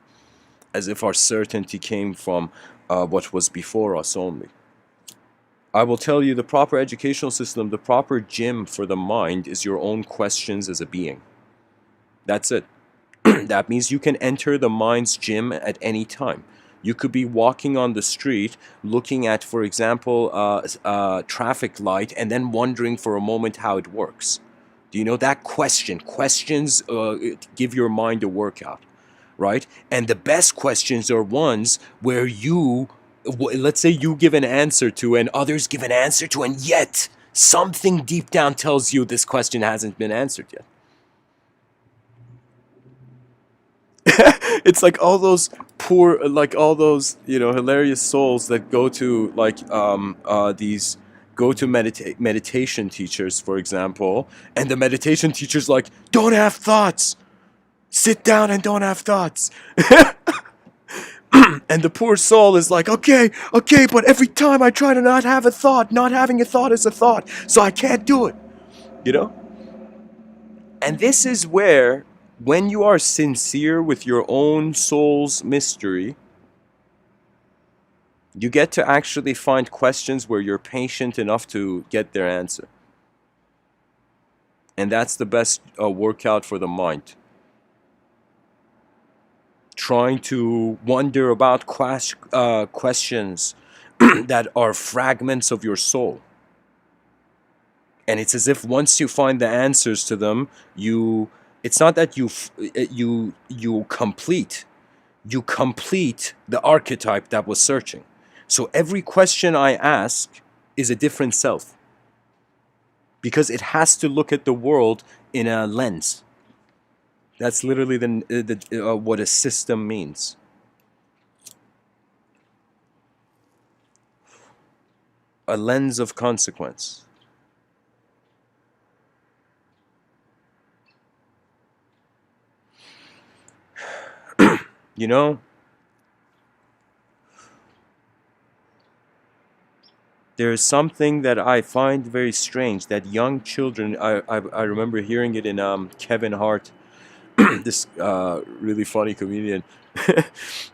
as if our certainty came from what was before us only. I will tell you the proper educational system, the proper gym for the mind is your own questions as a being. That's it. That means you can enter the mind's gym at any time. You could be walking on the street looking at, for example, traffic light and then wondering for a moment how it works. Do you know that question? Questions give your mind a workout, right? And the best questions are ones where let's say you give an answer to and others give an answer to, and yet something deep down tells you this question hasn't been answered yet. It's like all those poor, like all those, hilarious souls that go to like these go to meditation teachers, for example, and the meditation teacher's like, don't have thoughts, sit down and don't have thoughts. And the poor soul is like, okay, but every time I try to not have a thought, not having a thought is a thought, so I can't do it, you know? And this is where, when you are sincere with your own soul's mystery, you get to actually find questions where you're patient enough to get their answer. And that's the best workout for the mind. Trying to wonder about questions that are fragments of your soul. And it's as if once you find the answers to them, it's not that you complete the archetype that was searching. So every question I ask is a different self, because it has to look at the world in a lens. That's literally what a system means. A lens of consequence. You know, there is something that I find very strange, that young children, I remember hearing it in Kevin Hart, this really funny comedian.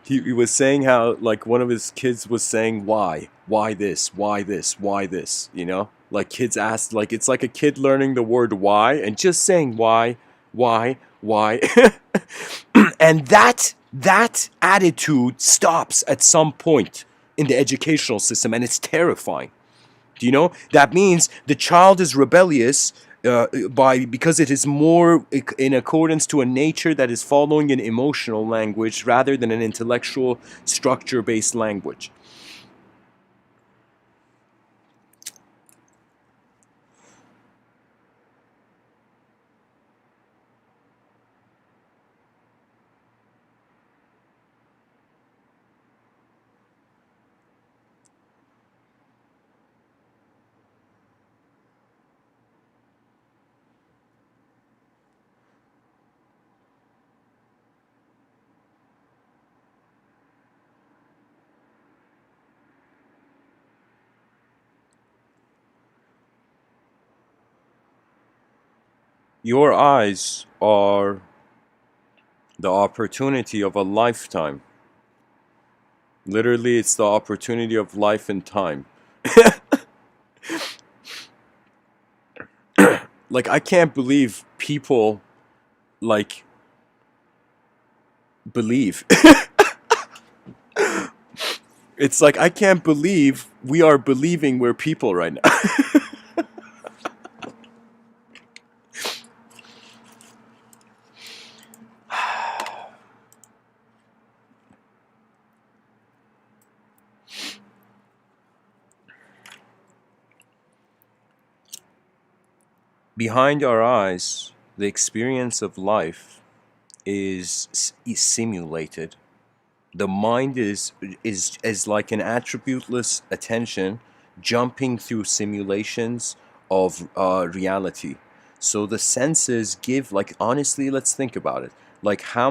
He was saying how, like, one of his kids was saying, why this, like kids asked, like it's like a kid learning the word why and just saying why. And that attitude stops at some point in the educational system, and it's terrifying. Do you know? That means the child is rebellious because it is more in accordance to a nature that is following an emotional language rather than an intellectual structure-based language. Your eyes are the opportunity of a lifetime. Literally, it's the opportunity of life and time. Like, I can't believe people, like, believe. It's like, I can't believe we are believing we're people right now. Behind our eyes, the experience of life is simulated The mind is like an attributeless attention jumping through simulations of reality. So the senses give, like, honestly, let's think about it. Like, how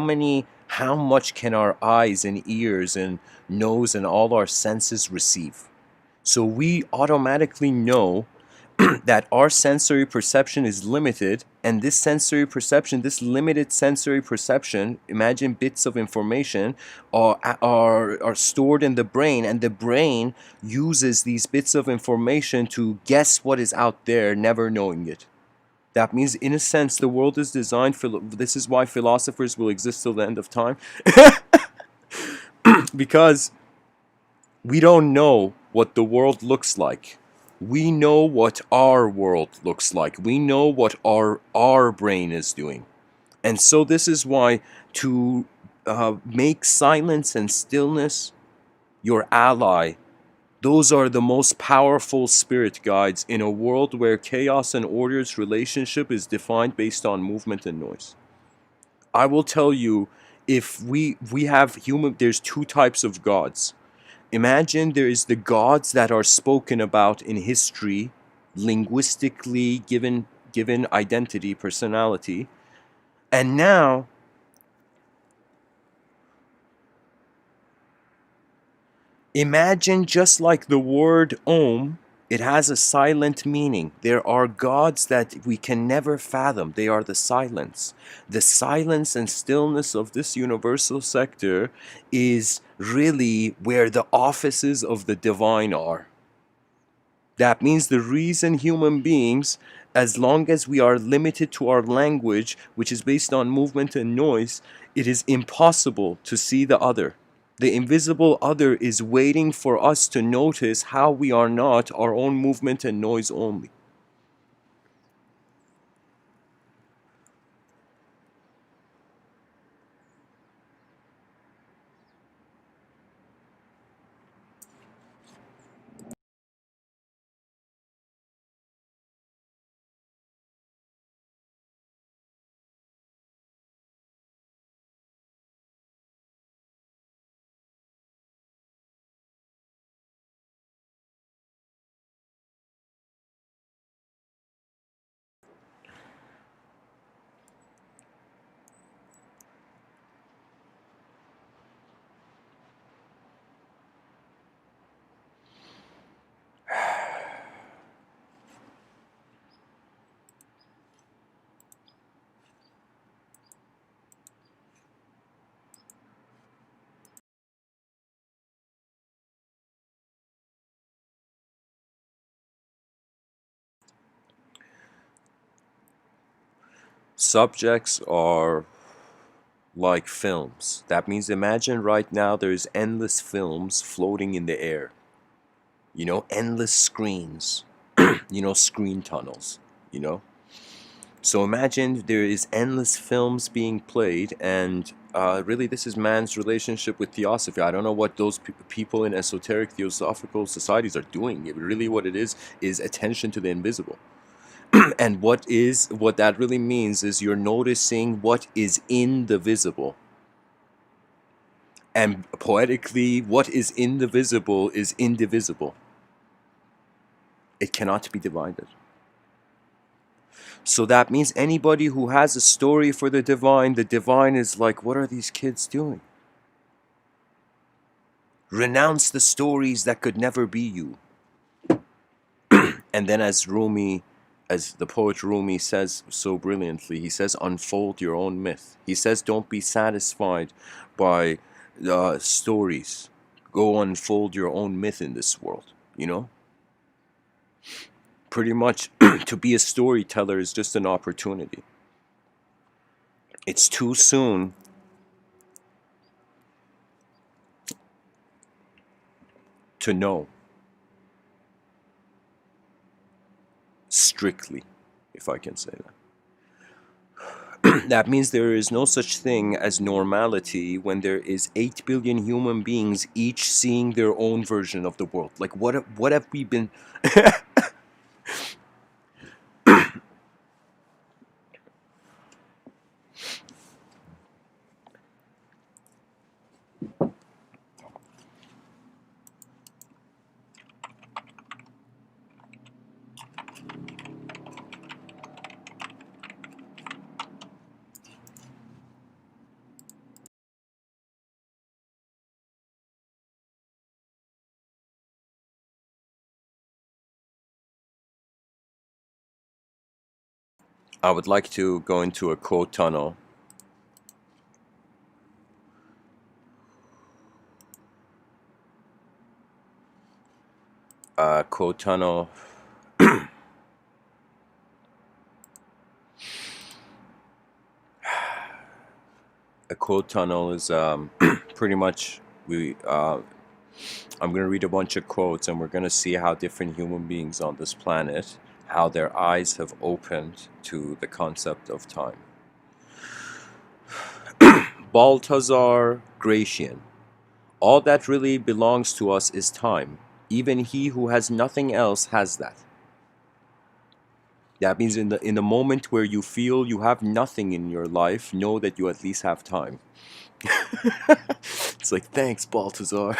much can our eyes and ears and nose and all our senses receive? So we automatically know that our sensory perception is limited, and this sensory perception, this limited sensory perception, imagine bits of information are stored in the brain, and the brain uses these bits of information to guess what is out there, never knowing it. That means, in a sense, the world is designed for. This is why philosophers will exist till the end of time, because we don't know what the world looks like. We know what our world looks like. We know what our brain is doing. And so this is why to make silence and stillness your ally, those are the most powerful spirit guides in a world where chaos and order's relationship is defined based on movement and noise. I will tell you, if we have human, there's two types of gods. Imagine there is the gods that are spoken about in history, linguistically given identity, personality, and now imagine, just like the word Om, it has a silent meaning. There are gods that we can never fathom. They are the silence. The silence and stillness of this universal sector is really where the offices of the divine are. That means the reason human beings, as long as we are limited to our language, which is based on movement and noise, it is impossible to see the other. The invisible other is waiting for us to notice how we are not our own movement and noise only. Subjects are like films. That means, imagine right now there's endless films floating in the air. Endless screens. Screen tunnels. You know? So imagine there is endless films being played, and really, this is man's relationship with theosophy. I don't know what those people in esoteric theosophical societies are doing. Really, what it is attention to the invisible. And what that really means is you're noticing what is in the visible. And poetically, what is in the visible is indivisible. It cannot be divided. So that means anybody who has a story for the divine is like, what are these kids doing? Renounce the stories that could never be you. And then, as the poet Rumi says so brilliantly, he says, unfold your own myth. He says, don't be satisfied by stories. Go unfold your own myth in this world, Pretty much, to be a storyteller is just an opportunity. It's too soon to know, strictly, if I can say that. That means there is no such thing as normality when there is 8 billion human beings each seeing their own version of the world. Like, what have we been... I would like to go into a quote tunnel. Quote tunnel. A quote tunnel is pretty much I'm going to read a bunch of quotes and we're going to see how different human beings on this planet, how their eyes have opened to the concept of time. Balthazar Gracian. All that really belongs to us is time. Even he who has nothing else has that. That means in the moment where you feel you have nothing in your life, know that you at least have time. It's like, thanks, Balthazar.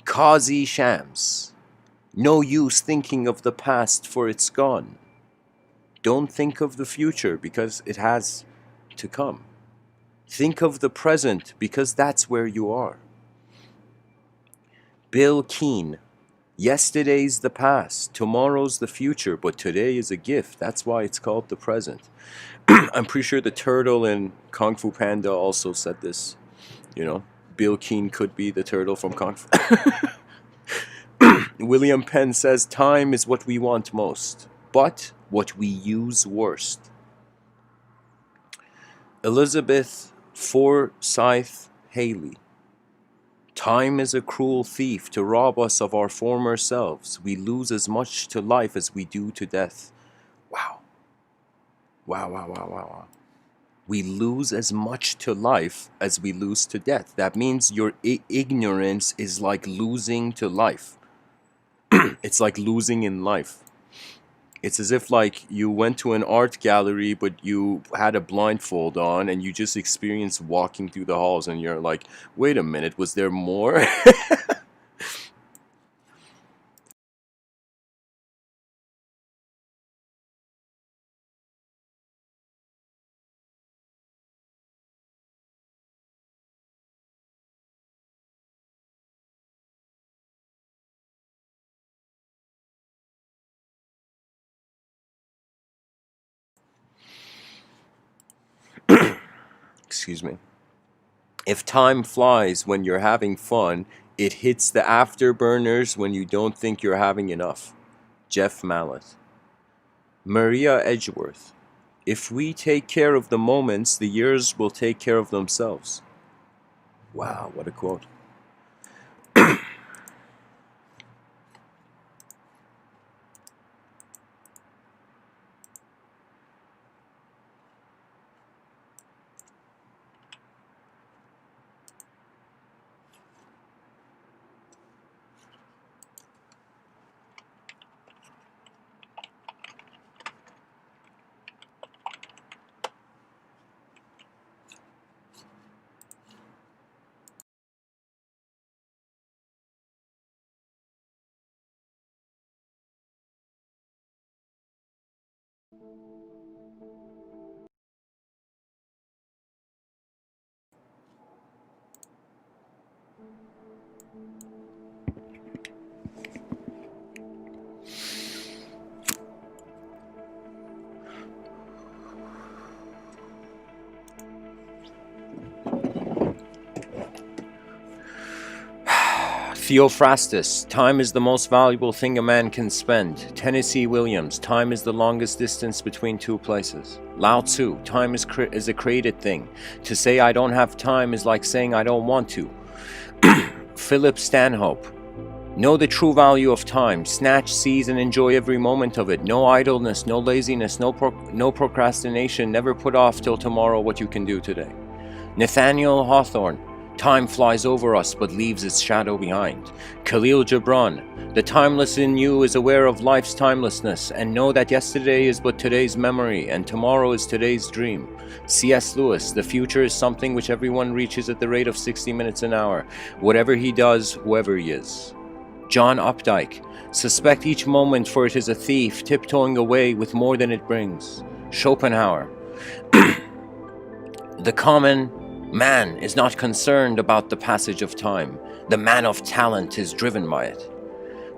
Kazi Shams. No use thinking of the past, for it's gone. Don't think of the future, because it has to come. Think of the present, because that's where you are. Bill Keane. Yesterday's the past, tomorrow's the future, but today is a gift. That's why it's called the present. I'm pretty sure the turtle in Kung Fu Panda also said this. You know, Bill Keane could be the turtle from Kung Fu. William Penn says, time is what we want most, but what we use worst. Elizabeth Forsyth Haley. Time is a cruel thief to rob us of our former selves. We lose as much to life as we do to death. Wow. Wow. We lose as much to life as we lose to death. That means your ignorance is like losing to life. It's like losing in life. It's as if like you went to an art gallery but you had a blindfold on and you just experienced walking through the halls and you're like, wait a minute, was there more? Excuse me. If time flies when you're having fun, it hits the afterburners when you don't think you're having enough. Jeff Mallet. Maria Edgeworth. If we take care of the moments, the years will take care of themselves. Wow, what a quote. Theophrastus. Time is the most valuable thing a man can spend. Tennessee Williams. Time is the longest distance between two places. Lao Tzu. Time is a created thing. To say I don't have time is like saying I don't want to. Philip Stanhope. Know the true value of time. Snatch, seize, and enjoy every moment of it. No idleness, no laziness, no procrastination. Never put off till tomorrow what you can do today. Nathaniel Hawthorne. Time flies over us but leaves its shadow behind. Khalil Gibran. The timeless in you is aware of life's timelessness and know that yesterday is but today's memory and tomorrow is today's dream. C.S. Lewis. The future is something which everyone reaches at the rate of 60 minutes an hour. Whatever he does, whoever he is. John Updike. Suspect each moment, for it is a thief, tiptoeing away with more than it brings. Schopenhauer. The common man is not concerned about the passage of time. The man of talent is driven by it.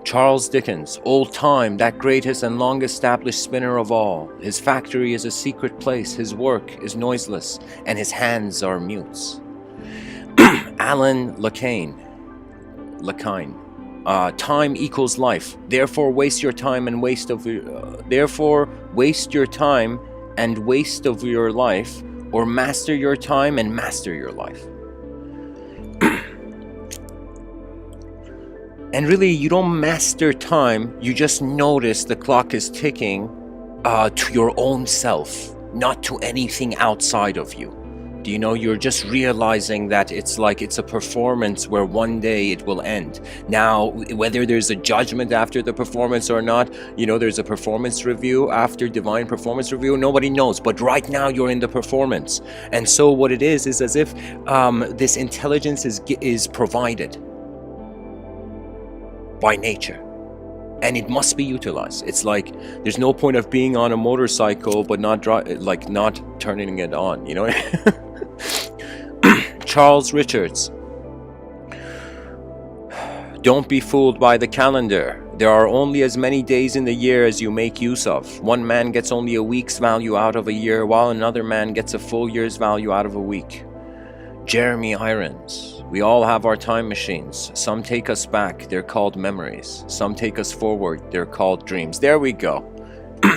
Charles Dickens, old time, that greatest and long established spinner of all. His factory is a secret place, his work is noiseless, and his hands are mutes. Alan Lacane, time equals life. Therefore, waste your time and waste of your life, or master your time and master your life. And really, you don't master time, you just notice the clock is ticking to your own self, not to anything outside of you. Do you know, you're just realizing that it's like it's a performance where one day it will end. Now, whether there's a judgment after the performance or not, you know, there's a performance review after divine performance review, nobody knows. But right now you're in the performance. And so what it is as if this intelligence is provided by nature. And it must be utilized. It's like there's no point of being on a motorcycle but not turning it on, you know? Charles Richards. Don't be fooled by the calendar. There are only as many days in the year as you make use of. One man gets only a week's value out of a year, while another man gets a full year's value out of a week. Jeremy Irons. We all have our time machines. Some take us back, they're called memories. Some take us forward, they're called dreams. There we go.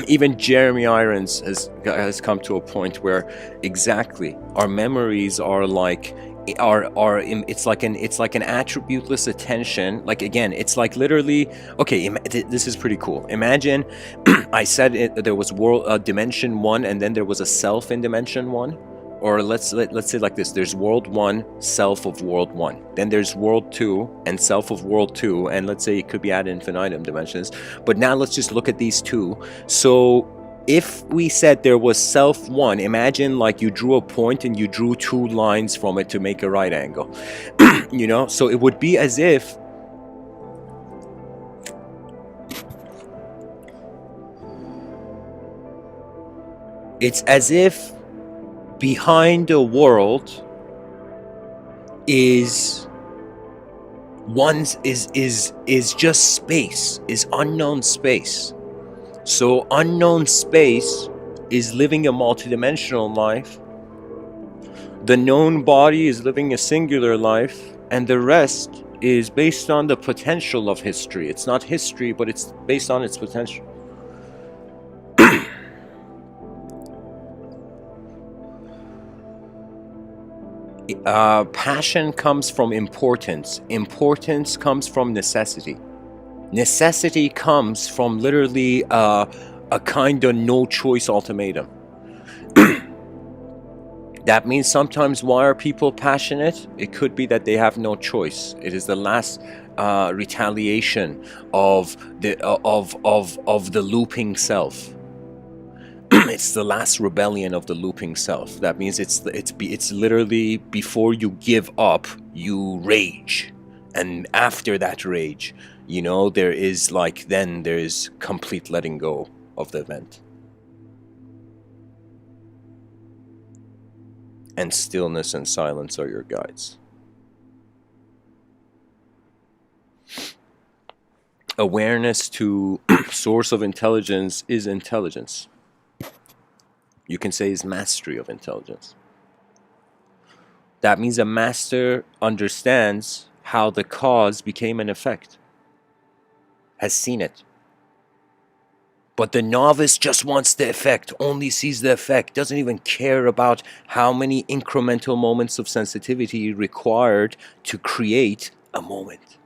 Even Jeremy Irons has come to a point where exactly our memories are like it's like an attributeless attention. Like, again, it's like literally, okay, this is pretty cool. Imagine I said there was dimension 1 and then there was a self in dimension 1. Or let's say like this: there's world 1, self of world 1. Then there's world 2 and self of world 2, and let's say it could be ad infinitum dimensions. But now let's just look at these two. So if we said there was self 1, imagine like you drew a point and you drew 2 lines from it to make a right angle. You know, so it would be as if behind a world is just space, is unknown space. So unknown space is living a multidimensional life. The known body is living a singular life, and the rest is based on the potential of history. It's not history, but it's based on its potential. Passion comes from importance. Importance comes from necessity. Necessity comes from literally a kind of no choice ultimatum. That means sometimes, why are people passionate? It could be that they have no choice. It is the last retaliation of the looping self. It's the last rebellion of the looping self. That means it's literally before you give up, you rage, and after that rage, you know, there is complete letting go of the event, and stillness and silence are your guides. Awareness to source of intelligence is intelligence. You can say is mastery of intelligence. That means a master understands how the cause became an effect, has seen it. But the novice just wants the effect, only sees the effect, doesn't even care about how many incremental moments of sensitivity required to create a moment.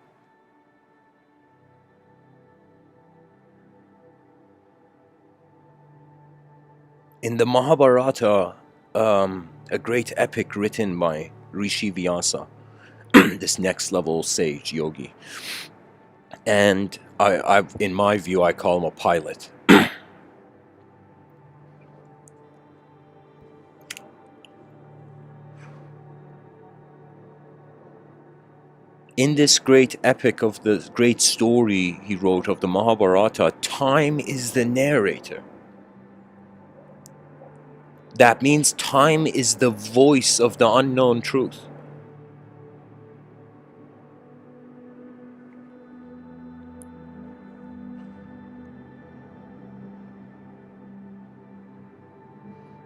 In the Mahabharata, a great epic written by Rishi Vyasa, this next level sage yogi, and I, in my view, I call him a pilot. In this great epic of the great story he wrote of the Mahabharata, time is the narrator. That means time is the voice of the unknown truth.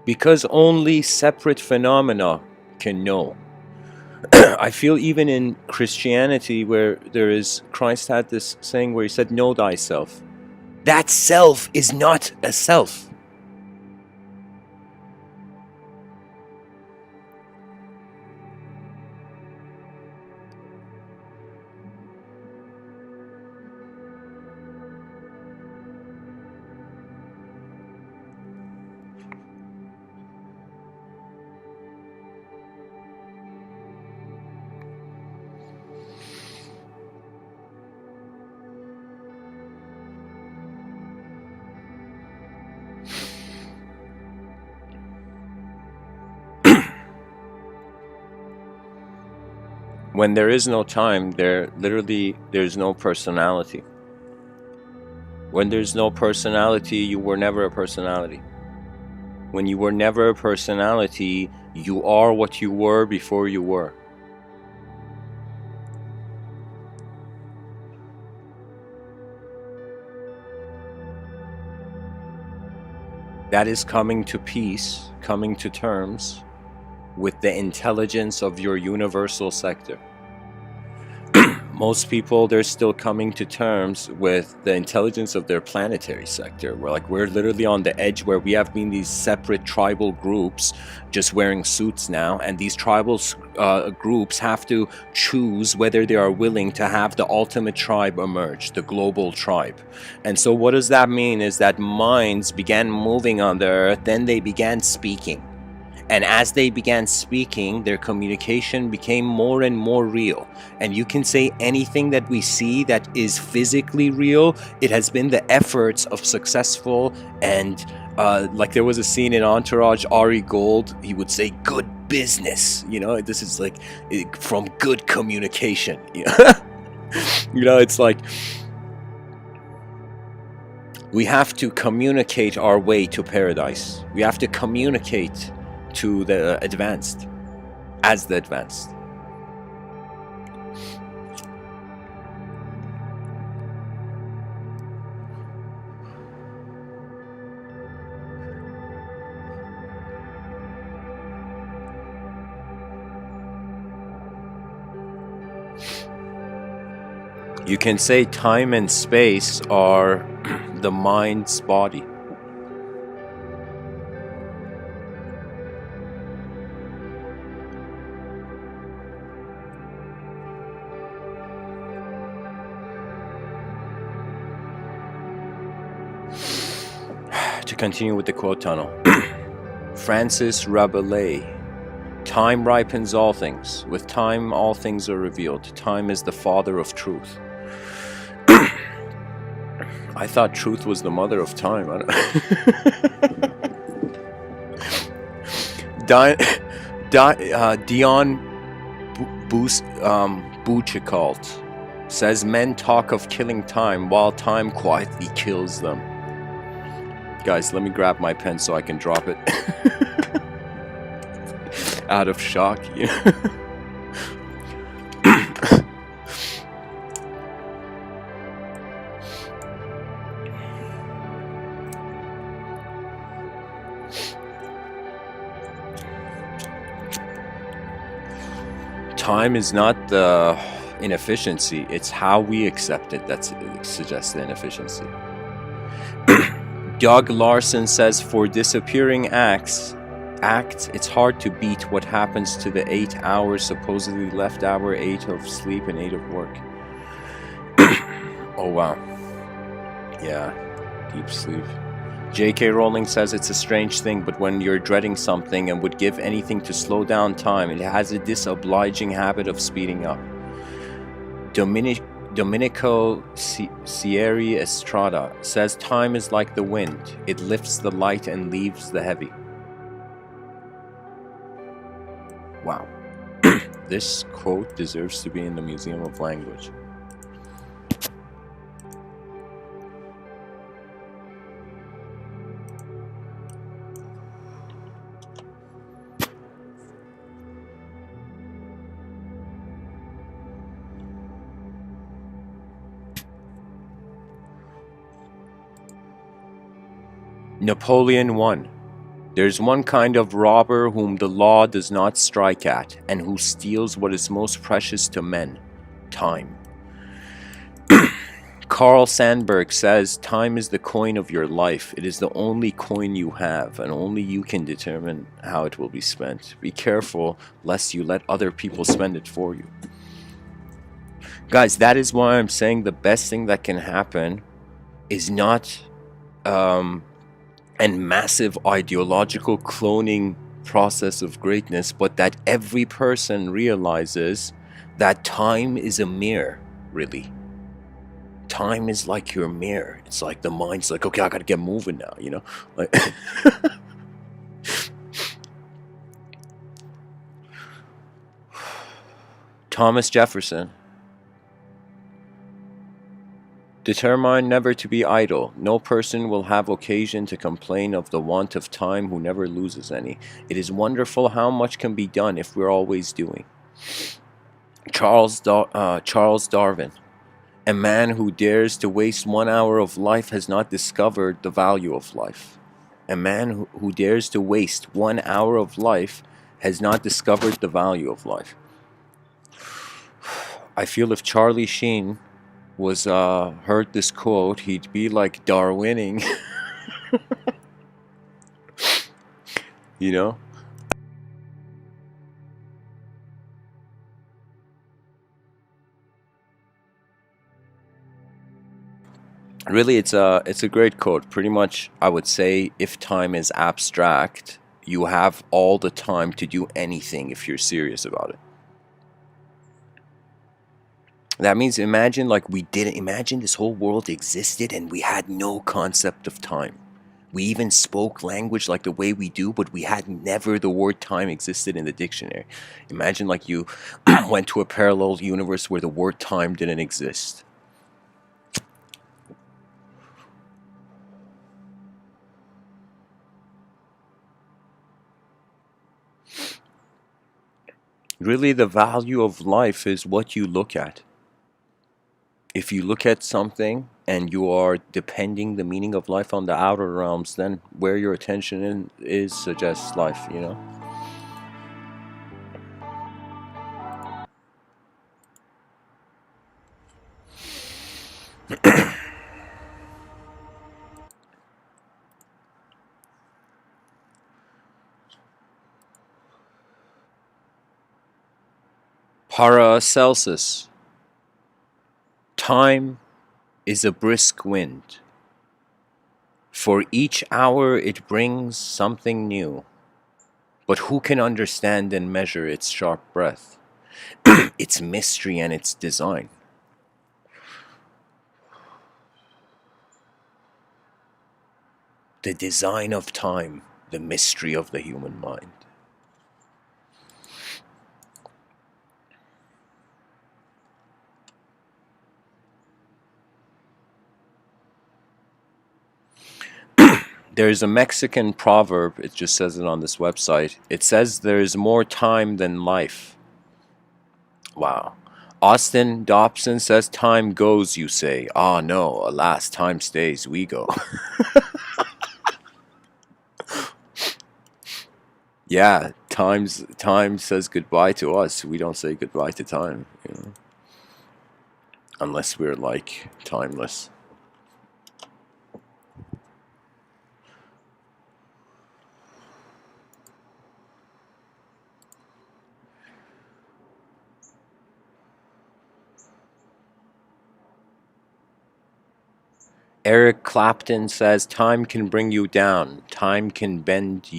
because only separate phenomena can know. I feel even in Christianity, where there is, Christ had this saying where he said, know thyself. That self is not a self. When there is no time, there's no personality. When there's no personality, you were never a personality. When you were never a personality, you are what you were before you were. That is coming to peace, coming to terms with the intelligence of your universal sector. Most people, they're still coming to terms with the intelligence of their planetary sector. We're literally on the edge where we have been these separate tribal groups just wearing suits now, and these tribal groups have to choose whether they are willing to have the ultimate tribe emerge, the global tribe. And so what does that mean is that minds began moving on the earth, then they began speaking. And as they began speaking, their communication became more and more real. And you can say anything that we see that is physically real, it has been the efforts of successful and like there was a scene in Entourage, Ari Gold, he would say good business. You know, this is like from good communication. You know, it's like we have to communicate our way to paradise. We have to communicate to the advanced, as the advanced. You can say time and space are the mind's body. To continue with the quote tunnel. Francis Rabelais. Time ripens all things. With time, all things are revealed. Time is the father of truth. I thought truth was the mother of time. Dion Boucicault says men talk of killing time while time quietly kills them. Guys, let me grab my pen so I can drop it. Out of shock. Time is not the inefficiency, it's how we accept it that suggests the inefficiency. Doug Larson says, for disappearing acts, it's hard to beat what happens to the 8 hours supposedly left, hour 8 of sleep and 8 of work. Oh wow. Yeah, deep sleep. J.K. Rowling says it's a strange thing, but when you're dreading something and would give anything to slow down time, it has a disobliging habit of speeding up. Domenico Sierri Estrada says time is like the wind. It lifts the light and leaves the heavy. Wow. This quote deserves to be in the Museum of Language. Napoleon won. There's one kind of robber whom the law does not strike at, and who steals what is most precious to men: time. Carl Sandburg says, time is the coin of your life. It is the only coin you have, and only you can determine how it will be spent. Be careful lest you let other people spend it for you. Guys, that is why I'm saying the best thing that can happen is not a massive ideological cloning process of greatness, but that every person realizes that time is a mirror, really. Time is like your mirror. It's like the mind's like, okay, I gotta get moving now, you know? Like Thomas Jefferson. Determine never to be idle. No person will have occasion to complain of the want of time who never loses any. It is wonderful how much can be done if we're always doing. Charles Darwin. A man who dares to waste 1 hour of life has not discovered the value of life. A man who dares to waste 1 hour of life has not discovered the value of life. I feel if Charlie Sheen was heard this quote, he'd be like Darwining. You know? Really, it's a great quote. Pretty much, I would say, if time is abstract, you have all the time to do anything if you're serious about it. That means imagine imagine this whole world existed and we had no concept of time. We even spoke language like the way we do, but we had never the word time existed in the dictionary. Imagine like you went to a parallel universe where the word time didn't exist. Really, the value of life is what you look at. If you look at something and you are depending the meaning of life on the outer realms, then where your attention is suggests life, you know? Paracelsus. Time is a brisk wind. For each hour it brings something new. But who can understand and measure its sharp breath, its mystery and its design? The design of time, the mystery of the human mind. There's a Mexican proverb, it just says it on this website. It says there's more time than life. Wow. Austin Dobson says time goes, you say. Ah, no, alas, time stays, we go. Yeah, time says goodbye to us. We don't say goodbye to time, you know? Unless we're like timeless. Eric Clapton says time can bring you down. Time can bend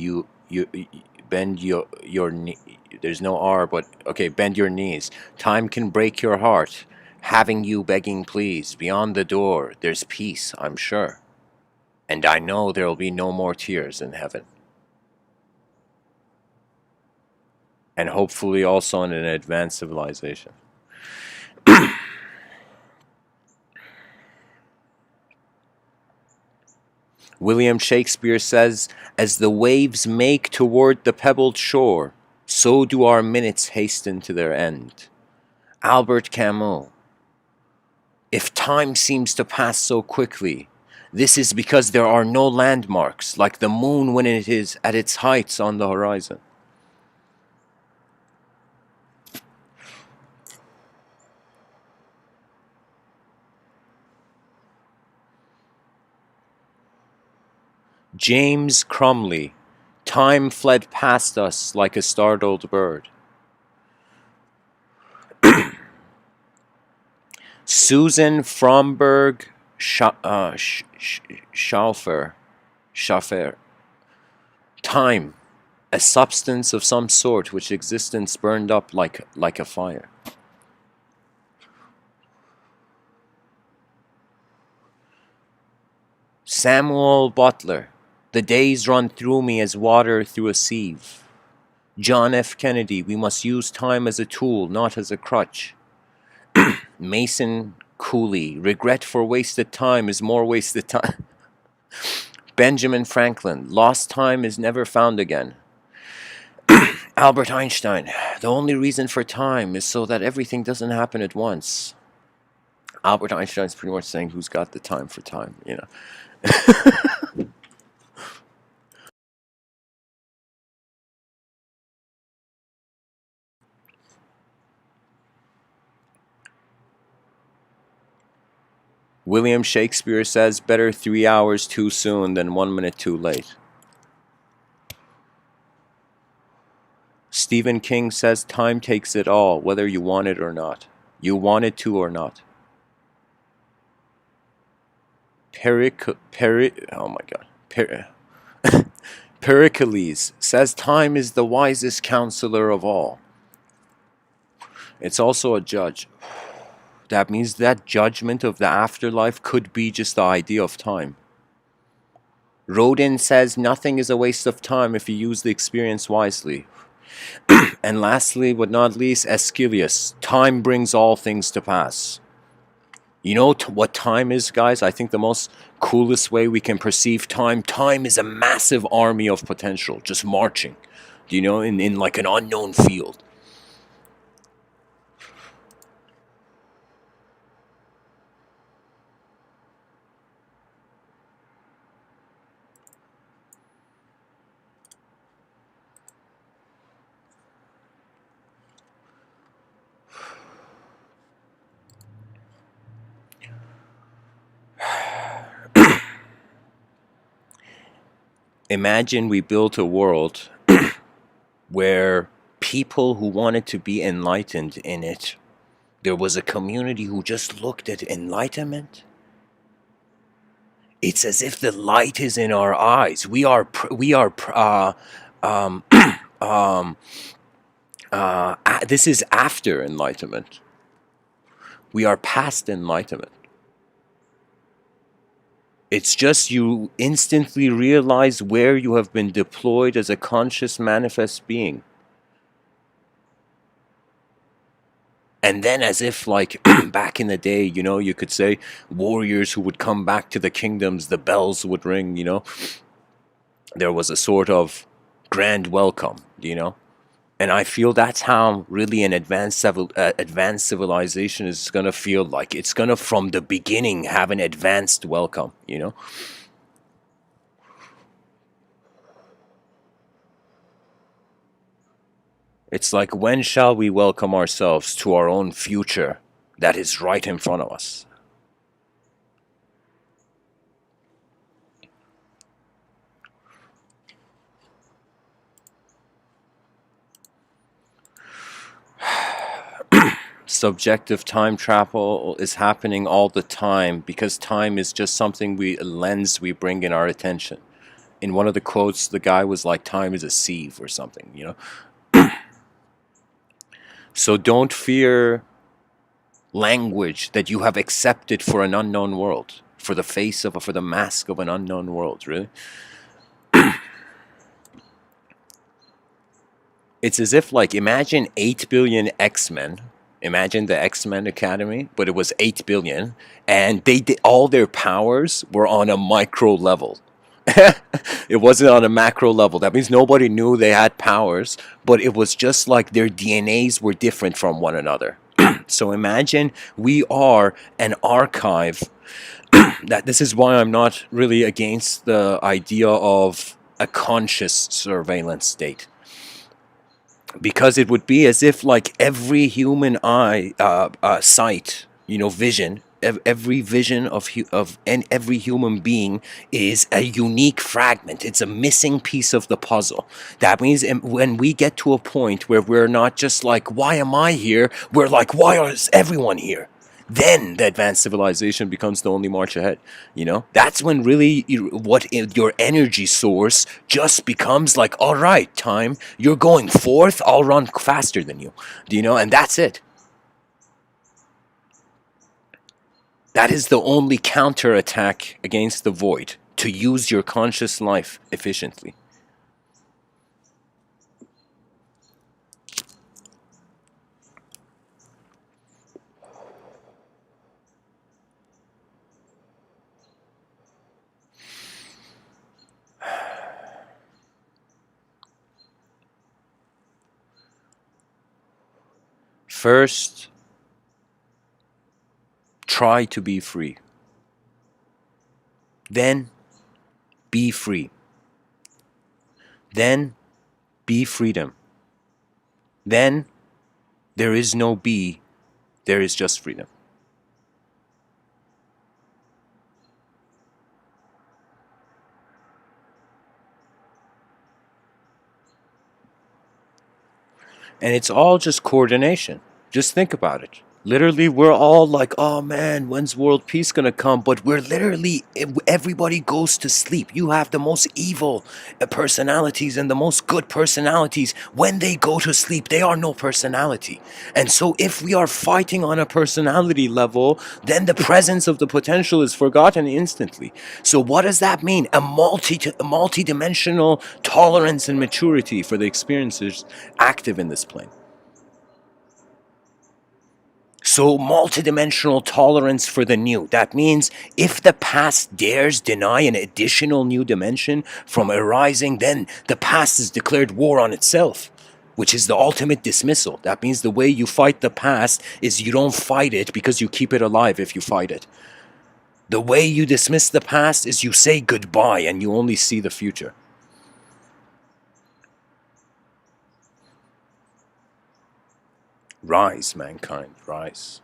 bend your knee. There's no R, but okay, bend your knees. Time can break your heart, having you begging please. Beyond the door, there's peace, I'm sure. And I know there'll be no more tears in heaven. And hopefully also in an advanced civilization. William Shakespeare says, as the waves make toward the pebbled shore, so do our minutes hasten to their end. Albert Camus. If time seems to pass so quickly, This is because there are no landmarks, like the moon when it is at its heights on the horizon. James Crumley, time fled past us like a startled bird. Susan Fromberg Schaffer. Time, a substance of some sort which existence burned up like a fire. Samuel Butler, the days run through me as water through a sieve. John F. Kennedy, we must use time as a tool, not as a crutch. Mason Cooley, regret for wasted time is more wasted time. Benjamin Franklin, lost time is never found again. Albert Einstein, the only reason for time is so that everything doesn't happen at once. Albert Einstein's pretty much saying who's got the time for time, you know. William Shakespeare says, better 3 hours too soon than 1 minute too late. Stephen King says, time takes it all, whether you want it or not. You want it to or not. Pericles says, time is the wisest counselor of all. It's also a judge. That means that judgment of the afterlife could be just the idea of time. Rodin says nothing is a waste of time if you use the experience wisely. And lastly, but not least, Aeschylus, time brings all things to pass. You know what time is, guys? I think the most coolest way we can perceive time is a massive army of potential just marching, you know, in like an unknown field. Imagine we built a world where people who wanted to be enlightened in it, there was a community who just looked at enlightenment. It's as if the light is in our eyes. This is after enlightenment. We are past enlightenment. It's just you instantly realize where you have been deployed as a conscious manifest being. And then as if like back in the day, you know, you could say warriors who would come back to the kingdoms, the bells would ring, you know. There was a sort of grand welcome, you know. And I feel that's how really an advanced civilization is going to feel like. It's going to, from the beginning, have an advanced welcome, you know? It's like, when shall we welcome ourselves to our own future that is right in front of us? Subjective time travel is happening all the time because time is just something a lens we bring in our attention. In one of the quotes, the guy was like, time is a sieve or something, you know? So don't fear language that you have accepted for an unknown world, for the mask of an unknown world, really. It's as if, like, imagine 8 billion X-Men. Imagine the X-Men Academy, but it was 8 billion, and all their powers were on a micro level. It wasn't on a macro level. That means nobody knew they had powers, but it was just like their DNAs were different from one another. So imagine we are an archive that this is why I'm not really against the idea of a conscious surveillance state, because it would be as if like every human eye sight, vision, every vision of and every human being is a unique fragment. It's a missing piece of the puzzle. That means when we get to a point where we're not just like, why am I here, we're like, why is everyone here? Then the advanced civilization becomes the only march ahead. That's when really your energy source just becomes like, all right, time, you're going fourth, I'll run faster than you. And that's it. That is the only counterattack against the void, to use your conscious life efficiently. First, try to be free. Then, be free. Then, be freedom. Then, there is no be, there is just freedom. And it's all just coordination. Just think about it. Literally, we're all like, oh man, when's world peace gonna come? But we're literally, everybody goes to sleep. You have the most evil personalities and the most good personalities. When they go to sleep, they are no personality. And so if we are fighting on a personality level, then the presence of the potential is forgotten instantly. So what does that mean? A multi-dimensional tolerance and maturity for the experiences active in this plane. So multidimensional tolerance for the new. That means if the past dares deny an additional new dimension from arising, then the past is declared war on itself, which is the ultimate dismissal. That means the way you fight the past is you don't fight it because you keep it alive if you fight it. The way you dismiss the past is you say goodbye and you only see the future. Rise, mankind, rise.